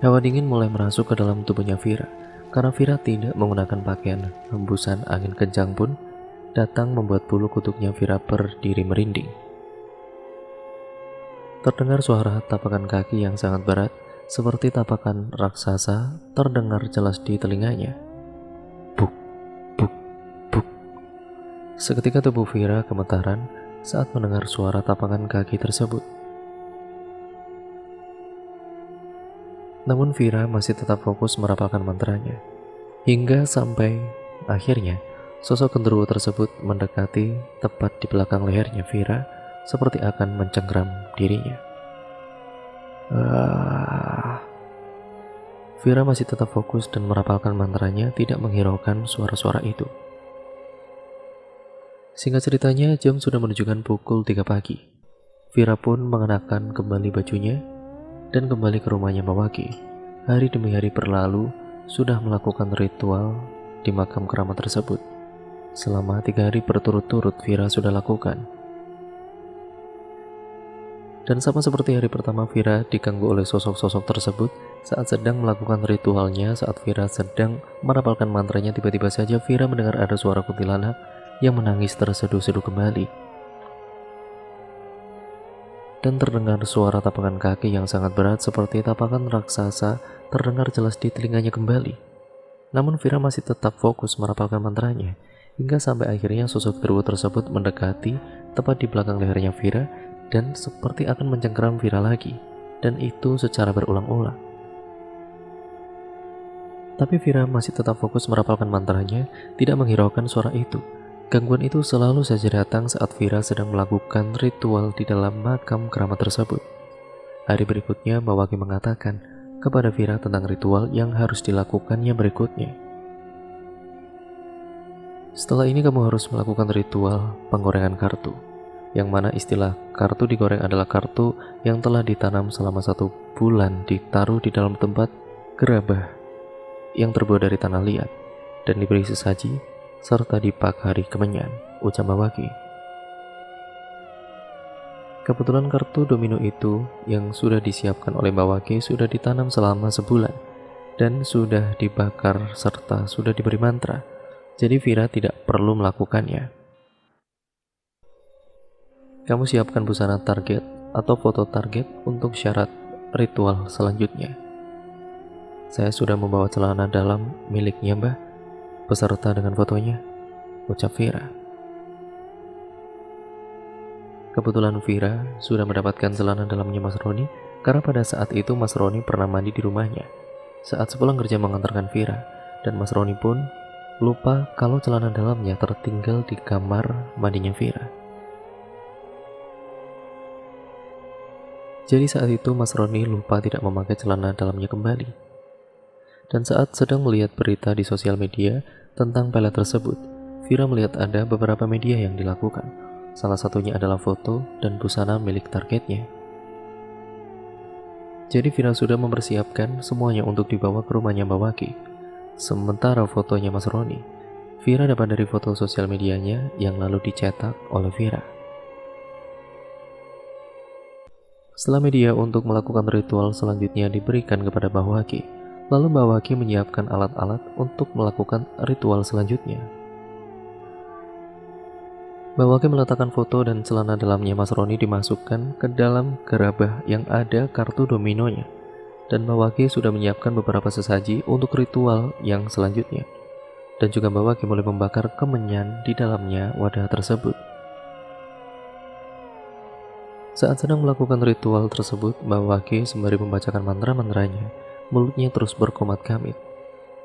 Hawa dingin mulai merasuk ke dalam tubuhnya Vira. Karena Vira tidak menggunakan pakaian, hembusan angin kencang pun datang membuat bulu kuduknya Vira berdiri merinding. Terdengar suara tapakan kaki yang sangat berat, seperti tapakan raksasa, terdengar jelas di telinganya. Buk, buk, buk. Seketika tubuh Vira gemetaran saat mendengar suara tapakan kaki tersebut. Namun Vira masih tetap fokus merapalkan mantranya. Hingga sampai akhirnya sosok genderuwo tersebut mendekati tepat di belakang lehernya Vira seperti akan mencengkram dirinya. Vira masih tetap fokus dan merapalkan mantranya, tidak menghiraukan suara-suara itu. Singkat ceritanya, jam sudah menunjukkan pukul 3 pagi. Vira pun mengenakan kembali bajunya dan kembali ke rumahnya Mbah Waki. Hari demi hari berlalu, sudah melakukan ritual di makam keramat tersebut. Selama 3 hari berturut-turut Vira sudah lakukan. Dan sama seperti hari pertama, Vira diganggu oleh sosok-sosok tersebut saat sedang melakukan ritualnya. Saat Vira sedang merapalkan mantranya, tiba-tiba saja Vira mendengar ada suara kuntilanak yang menangis terseduh-seduh kembali. dan terdengar suara tapakan kaki yang sangat berat seperti tapakan raksasa terdengar jelas di telinganya kembali. Namun Vira masih tetap fokus merapalkan mantranya, hingga sampai akhirnya sosok Derwo tersebut mendekati tepat di belakang lehernya Vira dan seperti akan mencengkeram Vira lagi, dan itu secara berulang-ulang. Tapi Vira masih tetap fokus merapalkan mantranya, tidak menghiraukan suara itu. Gangguan itu selalu saja datang saat Vira sedang melakukan ritual di dalam makam keramat tersebut. Hari berikutnya, Mbak Waki mengatakan kepada Vira tentang ritual yang harus dilakukannya berikutnya. Setelah ini kamu harus melakukan ritual penggorengan kartu, yang mana istilah kartu digoreng adalah kartu yang telah ditanam selama 1 bulan ditaruh di dalam tempat gerabah yang terbuat dari tanah liat dan diberi sesaji serta dipakari kemenyan, ucap Mbak Waki. Kebetulan kartu domino itu yang sudah disiapkan oleh Mbak Waki sudah ditanam selama sebulan dan sudah dibakar serta sudah diberi mantra, jadi Vira tidak perlu melakukannya. Kamu siapkan busana target atau foto target untuk syarat ritual selanjutnya. Saya sudah membawa celana dalam miliknya Mbah, beserta dengan fotonya, ucap Vira. Kebetulan Vira sudah mendapatkan celana dalamnya Mas Roni, karena pada saat itu Mas Roni pernah mandi di rumahnya saat sepulang kerja mengantarkan Vira, dan Mas Roni pun lupa kalau celana dalamnya tertinggal di kamar mandinya Vira. Jadi saat itu Mas Roni lupa tidak memakai celana dalamnya kembali. Dan saat sedang melihat berita di sosial media tentang pelet tersebut, Vira melihat ada beberapa media yang dilakukan. Salah satunya adalah foto dan busana milik targetnya. Jadi Vira sudah mempersiapkan semuanya untuk dibawa ke rumahnya Mbak Waki. Sementara fotonya Mas Roni, Vira dapat dari foto sosial medianya yang lalu dicetak oleh Vira. Setelah media untuk melakukan ritual selanjutnya diberikan kepada Mbak Waki, lalu Mbak Waki menyiapkan alat-alat untuk melakukan ritual selanjutnya. Mbak Waki meletakkan foto dan celana dalamnya Mas Roni dimasukkan ke dalam gerabah yang ada kartu dominonya. Dan Mbak Waki sudah menyiapkan beberapa sesaji untuk ritual yang selanjutnya. Dan juga Mbak Waki mulai membakar kemenyan di dalamnya wadah tersebut. Saat sedang melakukan ritual tersebut, Mbak Waki sembari membacakan mantra-mantranya, mulutnya terus berkomat-kamit.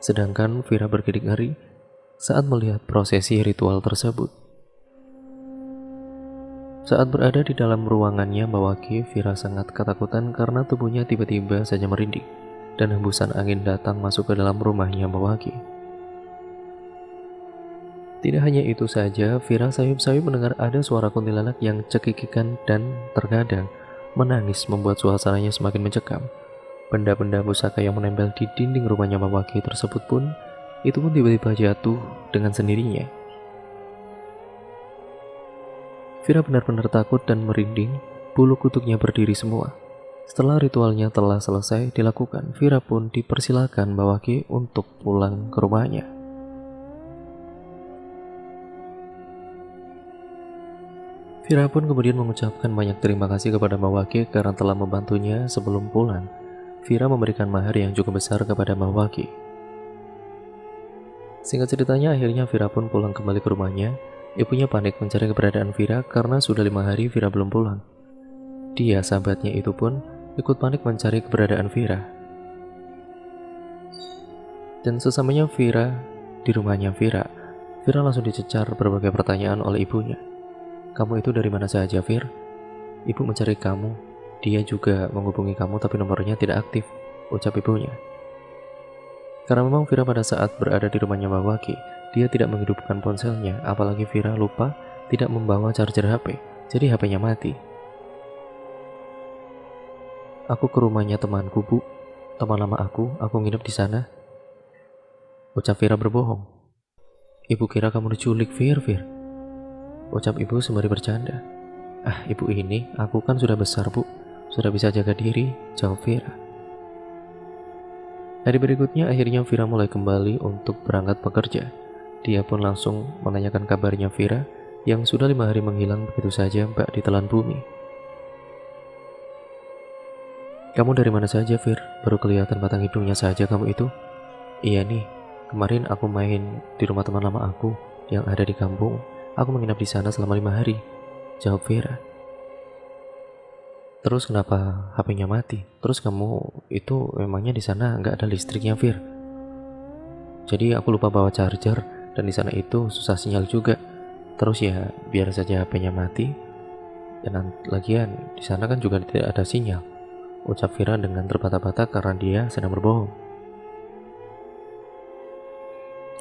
Sedangkan Vira berkedip ngeri saat melihat prosesi ritual tersebut. Saat berada di dalam ruangannya Mbak Waki, Vira sangat ketakutan karena tubuhnya tiba-tiba saja merinding dan hembusan angin datang masuk ke dalam rumahnya Mbak Waki. Tidak hanya itu saja, Vira sayup-sayup mendengar ada suara kuntilanak yang cekikikan dan terkadang menangis membuat suasananya semakin mencekam. Benda-benda pusaka yang menempel di dinding rumahnya Mbak Waki tersebut pun tiba-tiba jatuh dengan sendirinya. Vira benar-benar takut dan merinding, bulu kuduknya berdiri semua. Setelah ritualnya telah selesai dilakukan, Vira pun dipersilakan Mbak Waki untuk pulang ke rumahnya. Vira pun kemudian mengucapkan banyak terima kasih kepada Mbak Waki karena telah membantunya sebelum pulang. Vira memberikan mahar yang cukup besar kepada Mbak Waki. Singkat ceritanya, akhirnya Vira pun pulang kembali ke rumahnya. Ibunya panik mencari keberadaan Vira karena sudah 5 hari Vira belum pulang. Dia, sahabatnya itu pun ikut panik mencari keberadaan Vira. Dan sesamanya Vira di rumahnya Vira langsung dicecar berbagai pertanyaan oleh ibunya. Kamu itu dari mana saja, Vir? Ibu mencari kamu. Dia juga menghubungi kamu tapi nomornya tidak aktif, ucap ibunya. Karena memang Vira pada saat berada di rumahnya Mbak Waki, dia tidak menghidupkan ponselnya, apalagi Vira lupa tidak membawa charger HP, jadi HP-nya mati. Aku ke rumahnya temanku, Bu. Teman lama aku nginep di sana. Ucap Vira berbohong. Ibu kira kamu diculik, Vir. Ucap ibu sembari bercanda. Ah, ibu ini, aku kan sudah besar, Bu. Sudah bisa jaga diri, jawab Vira. Hari berikutnya akhirnya Vira mulai kembali untuk berangkat bekerja. Dia pun langsung menanyakan kabarnya Vira yang sudah 5 hari menghilang begitu saja bak ditelan bumi. Kamu dari mana saja, Fir? Baru kelihatan batang hidungnya saja kamu itu. Iya nih, kemarin aku main di rumah teman lama aku yang ada di kampung. Aku menginap di sana selama 5 hari, jawab Vira. Terus kenapa HP-nya mati? Terus kamu itu memangnya di sana nggak ada listriknya, Fir? Jadi aku lupa bawa charger dan di sana itu susah sinyal juga. Terus ya biar saja HP-nya mati. Dan lagian di sana kan juga tidak ada sinyal, ucap Vira dengan terbata-bata karena dia sedang berbohong.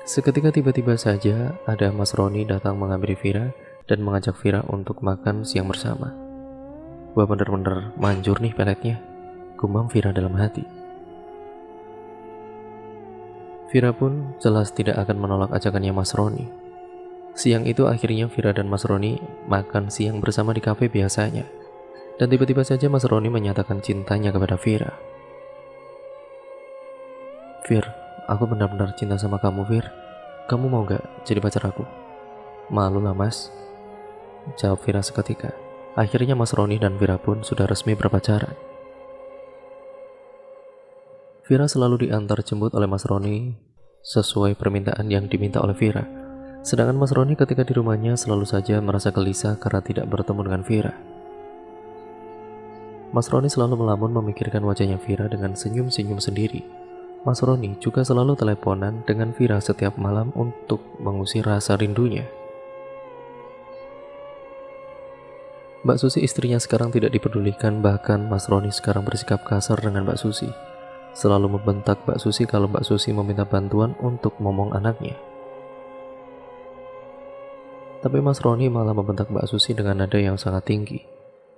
Seketika tiba-tiba saja ada Mas Roni datang menghampiri Vira dan mengajak Vira untuk makan siang bersama. Wah, bener-bener manjur nih peletnya, gumam Vira dalam hati. Vira pun jelas tidak akan menolak ajakannya Mas Roni. Siang itu akhirnya Vira dan Mas Roni makan siang bersama di kafe biasanya. Dan tiba-tiba saja Mas Roni menyatakan cintanya kepada Vira. Vir, aku benar-benar cinta sama kamu, Vir. Kamu mau gak jadi pacar aku? Malu lah, Mas, jawab Vira seketika. Akhirnya Mas Roni dan Vira pun sudah resmi berpacaran. Vira selalu diantar jemput oleh Mas Roni sesuai permintaan yang diminta oleh Vira. Sedangkan Mas Roni ketika di rumahnya selalu saja merasa gelisah karena tidak bertemu dengan Vira. Mas Roni selalu melamun memikirkan wajahnya Vira dengan senyum-senyum sendiri. Mas Roni juga selalu teleponan dengan Vira setiap malam untuk mengusir rasa rindunya. Mbak Susi istrinya sekarang tidak dipedulikan, bahkan Mas Roni sekarang bersikap kasar dengan Mbak Susi. Selalu membentak Mbak Susi kalau Mbak Susi meminta bantuan untuk momong anaknya. Tapi Mas Roni malah membentak Mbak Susi dengan nada yang sangat tinggi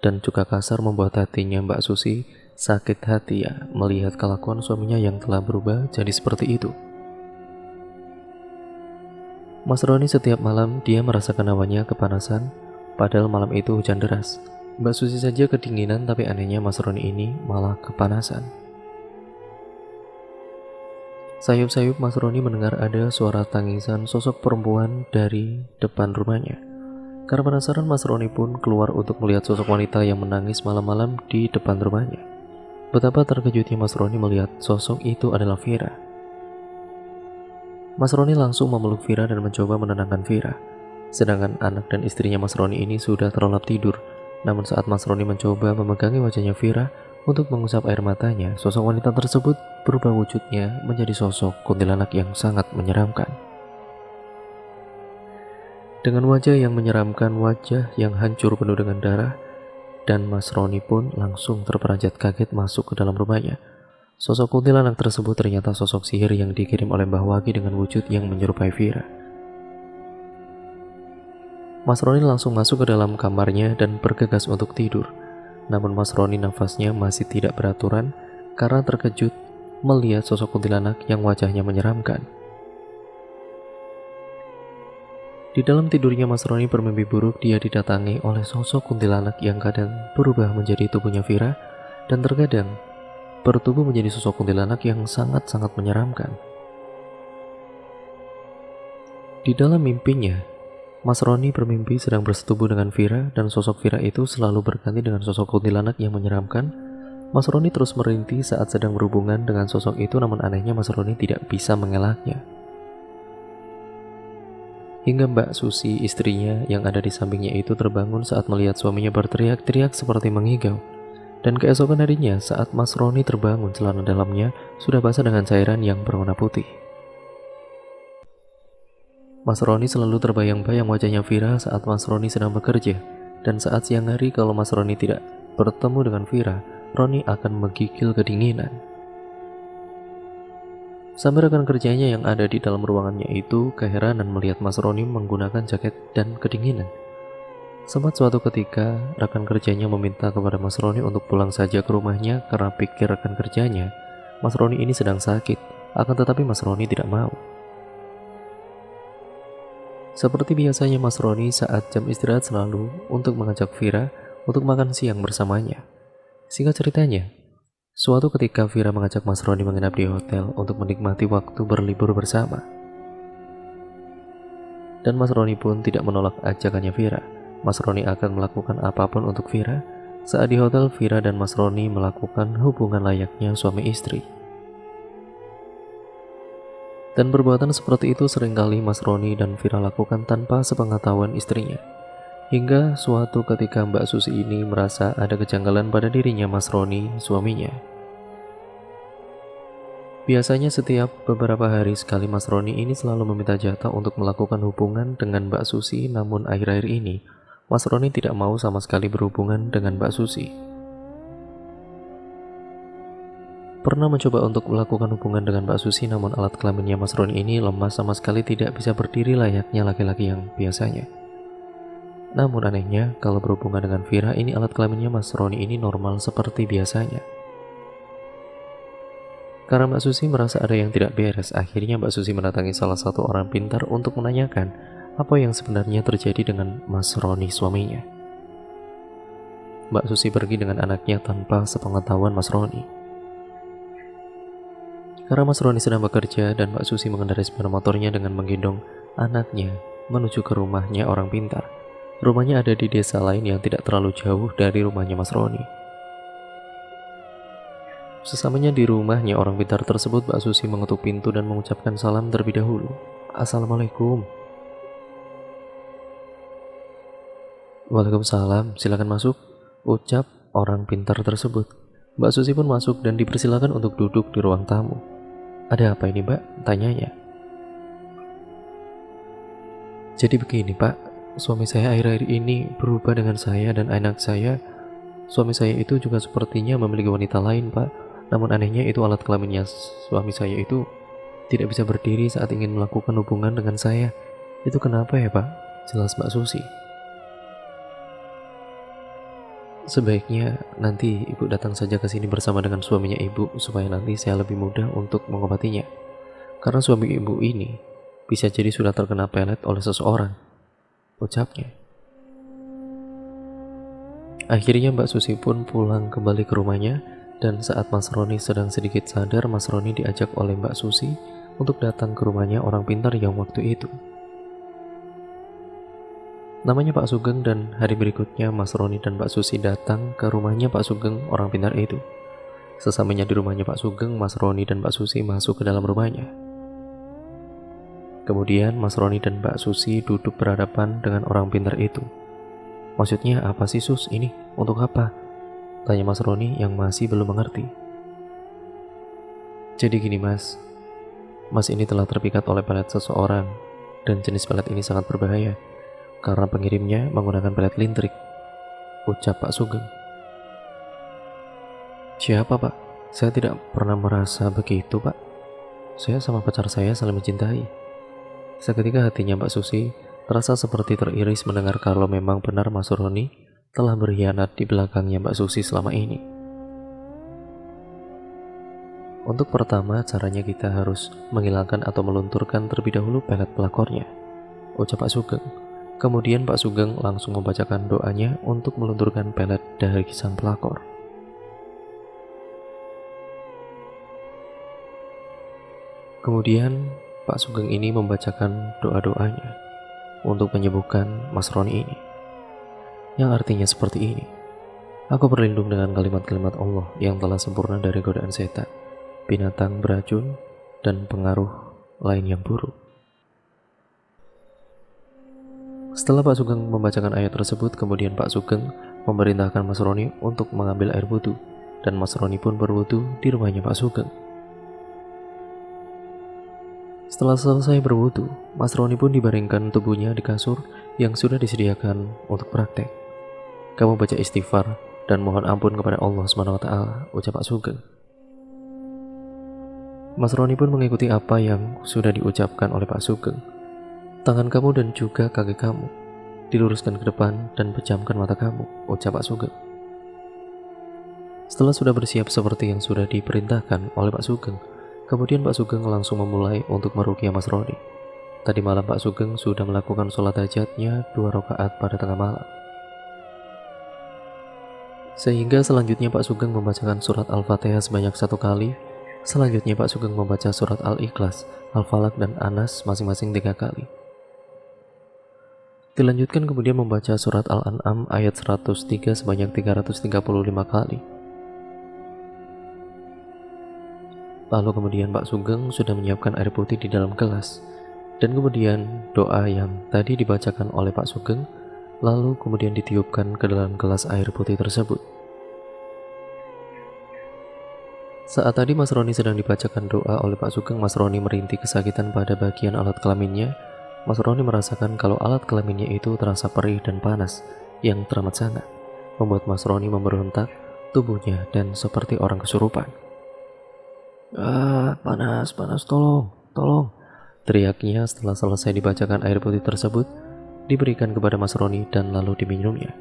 dan juga kasar, membuat hatinya Mbak Susi sakit hati ya melihat kelakuan suaminya yang telah berubah jadi seperti itu. Mas Roni setiap malam dia merasakan hawanya kepanasan, padahal malam itu hujan deras. Mbak Susi saja kedinginan, tapi anehnya Mas Roni ini malah kepanasan. Sayup-sayup Mas Roni mendengar ada suara tangisan sosok perempuan dari depan rumahnya. Karena penasaran, Mas Roni pun keluar untuk melihat sosok wanita yang menangis malam-malam di depan rumahnya. Betapa terkejutnya Mas Roni melihat sosok itu adalah Vira. Mas Roni langsung memeluk Vira dan mencoba menenangkan Vira. Sedangkan anak dan istrinya Mas Roni ini sudah terlelap tidur. Namun saat Mas Roni mencoba memegangi wajahnya Vira untuk mengusap air matanya, sosok wanita tersebut berubah wujudnya menjadi sosok kuntilanak yang sangat menyeramkan. Dengan wajah yang menyeramkan, wajah yang hancur penuh dengan darah, dan Mas Roni pun langsung terperanjat kaget masuk ke dalam rumahnya. Sosok kuntilanak tersebut ternyata sosok sihir yang dikirim oleh Mbah Wagi dengan wujud yang menyerupai Vira. Mas Roni langsung masuk ke dalam kamarnya dan bergegas untuk tidur. Namun Mas Roni nafasnya masih tidak beraturan karena terkejut melihat sosok kuntilanak yang wajahnya menyeramkan. Di dalam tidurnya Mas Roni bermimpi buruk, dia didatangi oleh sosok kuntilanak yang kadang berubah menjadi tubuhnya Vira dan terkadang bertubuh menjadi sosok kuntilanak yang sangat-sangat menyeramkan. Di dalam mimpinya, Mas Roni bermimpi sedang bersetubuh dengan Vira dan sosok Vira itu selalu berganti dengan sosok kuntilanak yang menyeramkan. Mas Roni terus merintih saat sedang berhubungan dengan sosok itu, namun anehnya Mas Roni tidak bisa mengelaknya. Hingga Mbak Susi, istrinya yang ada di sampingnya itu terbangun saat melihat suaminya berteriak-teriak seperti mengigau. Dan keesokan harinya saat Mas Roni terbangun, celana dalamnya sudah basah dengan cairan yang berwarna putih. Mas Roni selalu terbayang-bayang wajahnya Vira saat Mas Roni sedang bekerja. Dan saat siang hari kalau Mas Roni tidak bertemu dengan Vira, Roni akan menggigil kedinginan. Sampai rekan kerjanya yang ada di dalam ruangannya itu keheranan melihat Mas Roni menggunakan jaket dan kedinginan. Sempat suatu ketika rekan kerjanya meminta kepada Mas Roni untuk pulang saja ke rumahnya karena pikir rekan kerjanya Mas Roni ini sedang sakit. Akan tetapi Mas Roni tidak mau. Seperti biasanya Mas Roni saat jam istirahat selalu untuk mengajak Vira untuk makan siang bersamanya. Singkat ceritanya, suatu ketika Vira mengajak Mas Roni menginap di hotel untuk menikmati waktu berlibur bersama. Dan Mas Roni pun tidak menolak ajakannya Vira. Mas Roni akan melakukan apapun untuk Vira, Saat di hotel, Vira dan Mas Roni melakukan hubungan layaknya suami istri. Dan perbuatan seperti itu seringkali Mas Roni dan Vira lakukan tanpa sepengetahuan istrinya. Hingga suatu ketika Mbak Susi ini merasa ada kejanggalan pada dirinya Mas Roni, suaminya. Biasanya setiap beberapa hari sekali Mas Roni ini selalu meminta jatah untuk melakukan hubungan dengan Mbak Susi, namun akhir-akhir ini Mas Roni tidak mau sama sekali berhubungan dengan Mbak Susi. Pernah mencoba untuk melakukan hubungan dengan Mbak Susi, namun alat kelaminnya Mas Roni ini lemah sama sekali, tidak bisa berdiri layaknya laki-laki yang biasanya. Namun anehnya, kalau berhubungan dengan Vira ini alat kelaminnya Mas Roni ini normal seperti biasanya. Karena Mbak Susi merasa ada yang tidak beres, akhirnya Mbak Susi mendatangi salah satu orang pintar untuk menanyakan apa yang sebenarnya terjadi dengan Mas Roni, suaminya. Mbak Susi pergi dengan anaknya tanpa sepengetahuan Mas Roni. Karena Mas Roni sedang bekerja dan Mbak Susi mengendarai sepeda motornya dengan menggendong anaknya menuju ke rumahnya orang pintar. Rumahnya ada di desa lain yang tidak terlalu jauh dari rumahnya Mas Roni. Sesamanya di rumahnya orang pintar tersebut, Mbak Susi mengetuk pintu dan mengucapkan salam terlebih dahulu. Assalamualaikum. Waalaikumsalam, silakan masuk, ucap orang pintar tersebut. Mbak Susi pun masuk dan dipersilakan untuk duduk di ruang tamu. Ada apa ini, Mbak? Tanyanya. Jadi begini, Pak, suami saya akhir-akhir ini berubah dengan saya dan anak saya. Suami saya itu juga sepertinya memiliki wanita lain, Pak. Namun anehnya itu alat kelaminnya suami saya itu tidak bisa berdiri saat ingin melakukan hubungan dengan saya. Itu kenapa ya, Pak? Jelas Mbak Susi. Sebaiknya nanti Ibu datang saja ke sini bersama dengan suaminya Ibu supaya nanti saya lebih mudah untuk mengobatinya. Karena suami Ibu ini bisa jadi sudah terkena pelet oleh seseorang, ucapnya. Akhirnya Mbak Susi pun pulang kembali ke rumahnya. Dan saat Mas Roni sedang sedikit sadar, Mas Roni diajak oleh Mbak Susi untuk datang ke rumahnya orang pintar yang waktu itu. Namanya Pak Sugeng, dan hari berikutnya Mas Roni dan Mbak Susi datang ke rumahnya Pak Sugeng orang pintar itu. Sesamanya di rumahnya Pak Sugeng, Mas Roni dan Mbak Susi masuk ke dalam rumahnya. Kemudian Mas Roni dan Mbak Susi duduk berhadapan dengan orang pintar itu. Maksudnya apa sih, Sus, ini? Untuk apa? Tanya Mas Roni yang masih belum mengerti. Jadi gini, Mas ini telah terpikat oleh pelet seseorang, dan jenis pelet ini sangat berbahaya karena pengirimnya menggunakan pelet lintrik, ucap Pak Sugeng. Siapa, Pak? Saya tidak pernah merasa begitu, Pak. Saya sama pacar saya saling mencintai. Seketika hatinya Mbak Susi terasa seperti teriris mendengar kalau memang benar Mas Roni telah berkhianat di belakangnya Mbak Susi selama ini. Untuk pertama, caranya kita harus menghilangkan atau melunturkan terlebih dahulu pelet pelakornya, ucap Pak Sugeng. Kemudian Pak Sugeng langsung membacakan doanya untuk melunturkan pelet dari sang pelakor. Kemudian Pak Sugeng ini membacakan doa-doanya untuk menyembuhkan Mas Roni ini, yang artinya seperti ini. Aku berlindung dengan kalimat-kalimat Allah yang telah sempurna dari godaan setan, binatang beracun, dan pengaruh lain yang buruk. Setelah Pak Sugeng membacakan ayat tersebut, kemudian Pak Sugeng memerintahkan Mas Roni untuk mengambil air wudhu, dan Mas Roni pun berwudhu di rumahnya Pak Sugeng. Setelah selesai berwudhu, Mas Roni pun dibaringkan tubuhnya di kasur yang sudah disediakan untuk praktek. Kamu baca istighfar dan mohon ampun kepada Allah SWT, ucap Pak Sugeng. Mas Roni pun mengikuti apa yang sudah diucapkan oleh Pak Sugeng. Tangan kamu dan juga kaki kamu diluruskan ke depan dan pejamkan mata kamu, ucap Pak Sugeng. Setelah sudah bersiap seperti yang sudah diperintahkan oleh Pak Sugeng, kemudian Pak Sugeng langsung memulai untuk meruqyah Mas Roni. Tadi malam Pak Sugeng sudah melakukan sholat hajatnya 2 rakaat pada tengah malam. Sehingga selanjutnya Pak Sugeng membacakan surat Al-Fatihah sebanyak 1 kali. Selanjutnya Pak Sugeng membaca surat Al-Ikhlas, Al-Falaq, dan Anas masing-masing 3 kali. Dilanjutkan kemudian membaca surat Al-An'am ayat 103 sebanyak 335 kali. Lalu kemudian Pak Sugeng sudah menyiapkan air putih di dalam gelas. Dan kemudian doa yang tadi dibacakan oleh Pak Sugeng lalu kemudian ditiupkan ke dalam gelas air putih tersebut. Saat tadi Mas Roni sedang dibacakan doa oleh Pak Sugeng, Mas Roni merintih kesakitan pada bagian alat kelaminnya. Mas Roni merasakan kalau alat kelaminnya itu terasa perih dan panas yang teramat sangat, membuat Mas Roni memberontak tubuhnya dan seperti orang kesurupan. Panas, panas, tolong, tolong, teriaknya setelah selesai dibacakan air putih tersebut, diberikan kepada Mas Roni dan lalu diminumnya.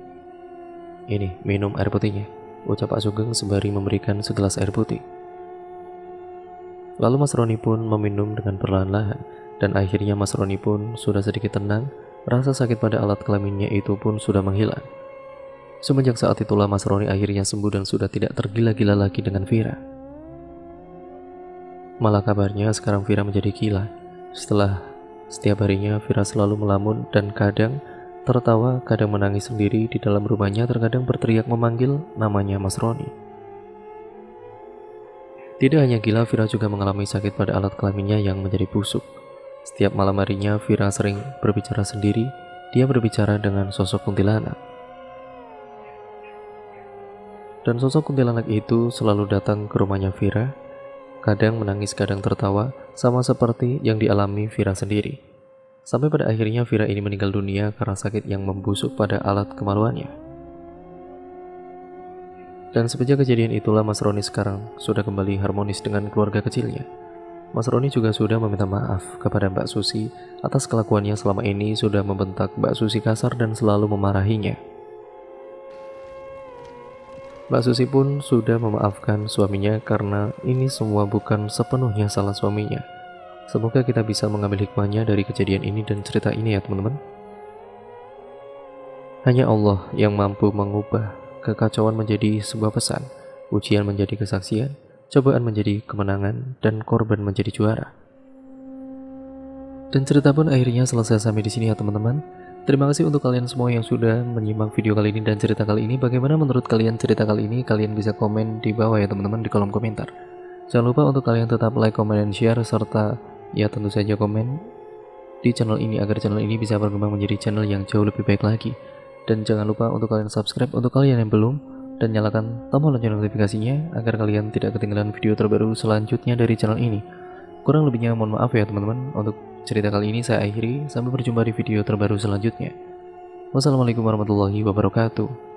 Ini, minum air putihnya, ucap Pak Sugeng sembari memberikan segelas air putih. Lalu Mas Roni pun meminum dengan perlahan-lahan, dan akhirnya Mas Roni pun sudah sedikit tenang, rasa sakit pada alat kelaminnya itu pun sudah menghilang. Semenjak saat itulah Mas Roni akhirnya sembuh dan sudah tidak tergila-gila lagi dengan Vira. Malah kabarnya sekarang Vira menjadi gila. Setelah setiap harinya Vira selalu melamun dan kadang tertawa, kadang menangis sendiri di dalam rumahnya, terkadang berteriak memanggil namanya Mas Roni. Tidak hanya gila, Vira juga mengalami sakit pada alat kelaminnya yang menjadi busuk. Setiap malam harinya Vira sering berbicara sendiri. Dia berbicara dengan sosok kuntilanak. Dan sosok kuntilanak itu selalu datang ke rumahnya Vira. Kadang menangis, kadang tertawa, sama seperti yang dialami Vira sendiri. Sampai pada akhirnya Vira ini meninggal dunia karena sakit yang membusuk pada alat kemaluannya. Dan sejak kejadian itulah Mas Roni sekarang sudah kembali harmonis dengan keluarga kecilnya. Mas Roni juga sudah meminta maaf kepada Mbak Susi atas kelakuannya selama ini, sudah membentak Mbak Susi kasar dan selalu memarahinya. Mbak Susi pun sudah memaafkan suaminya karena ini semua bukan sepenuhnya salah suaminya. Semoga kita bisa mengambil hikmahnya dari kejadian ini dan cerita ini ya teman-teman. Hanya Allah yang mampu mengubah kekacauan menjadi sebuah pesan, ujian menjadi kesaksian, cobaan menjadi kemenangan, dan korban menjadi juara. Dan cerita pun akhirnya selesai sampai di sini ya teman-teman. Terima kasih untuk kalian semua yang sudah menyimak video kali ini dan cerita kali ini. Bagaimana menurut kalian cerita kali ini? Kalian bisa komen di bawah ya teman-teman, di kolom komentar. Jangan lupa untuk kalian tetap like, comment, dan share, serta ya tentu saja komen di channel ini agar channel ini bisa berkembang menjadi channel yang jauh lebih baik lagi. Dan jangan lupa untuk kalian subscribe untuk kalian yang belum, dan nyalakan tombol lonceng notifikasinya agar kalian tidak ketinggalan video terbaru selanjutnya dari channel ini. Kurang lebihnya mohon maaf ya teman-teman. Untuk cerita kali ini saya akhiri, sampai berjumpa di video terbaru selanjutnya. Wassalamualaikum warahmatullahi wabarakatuh.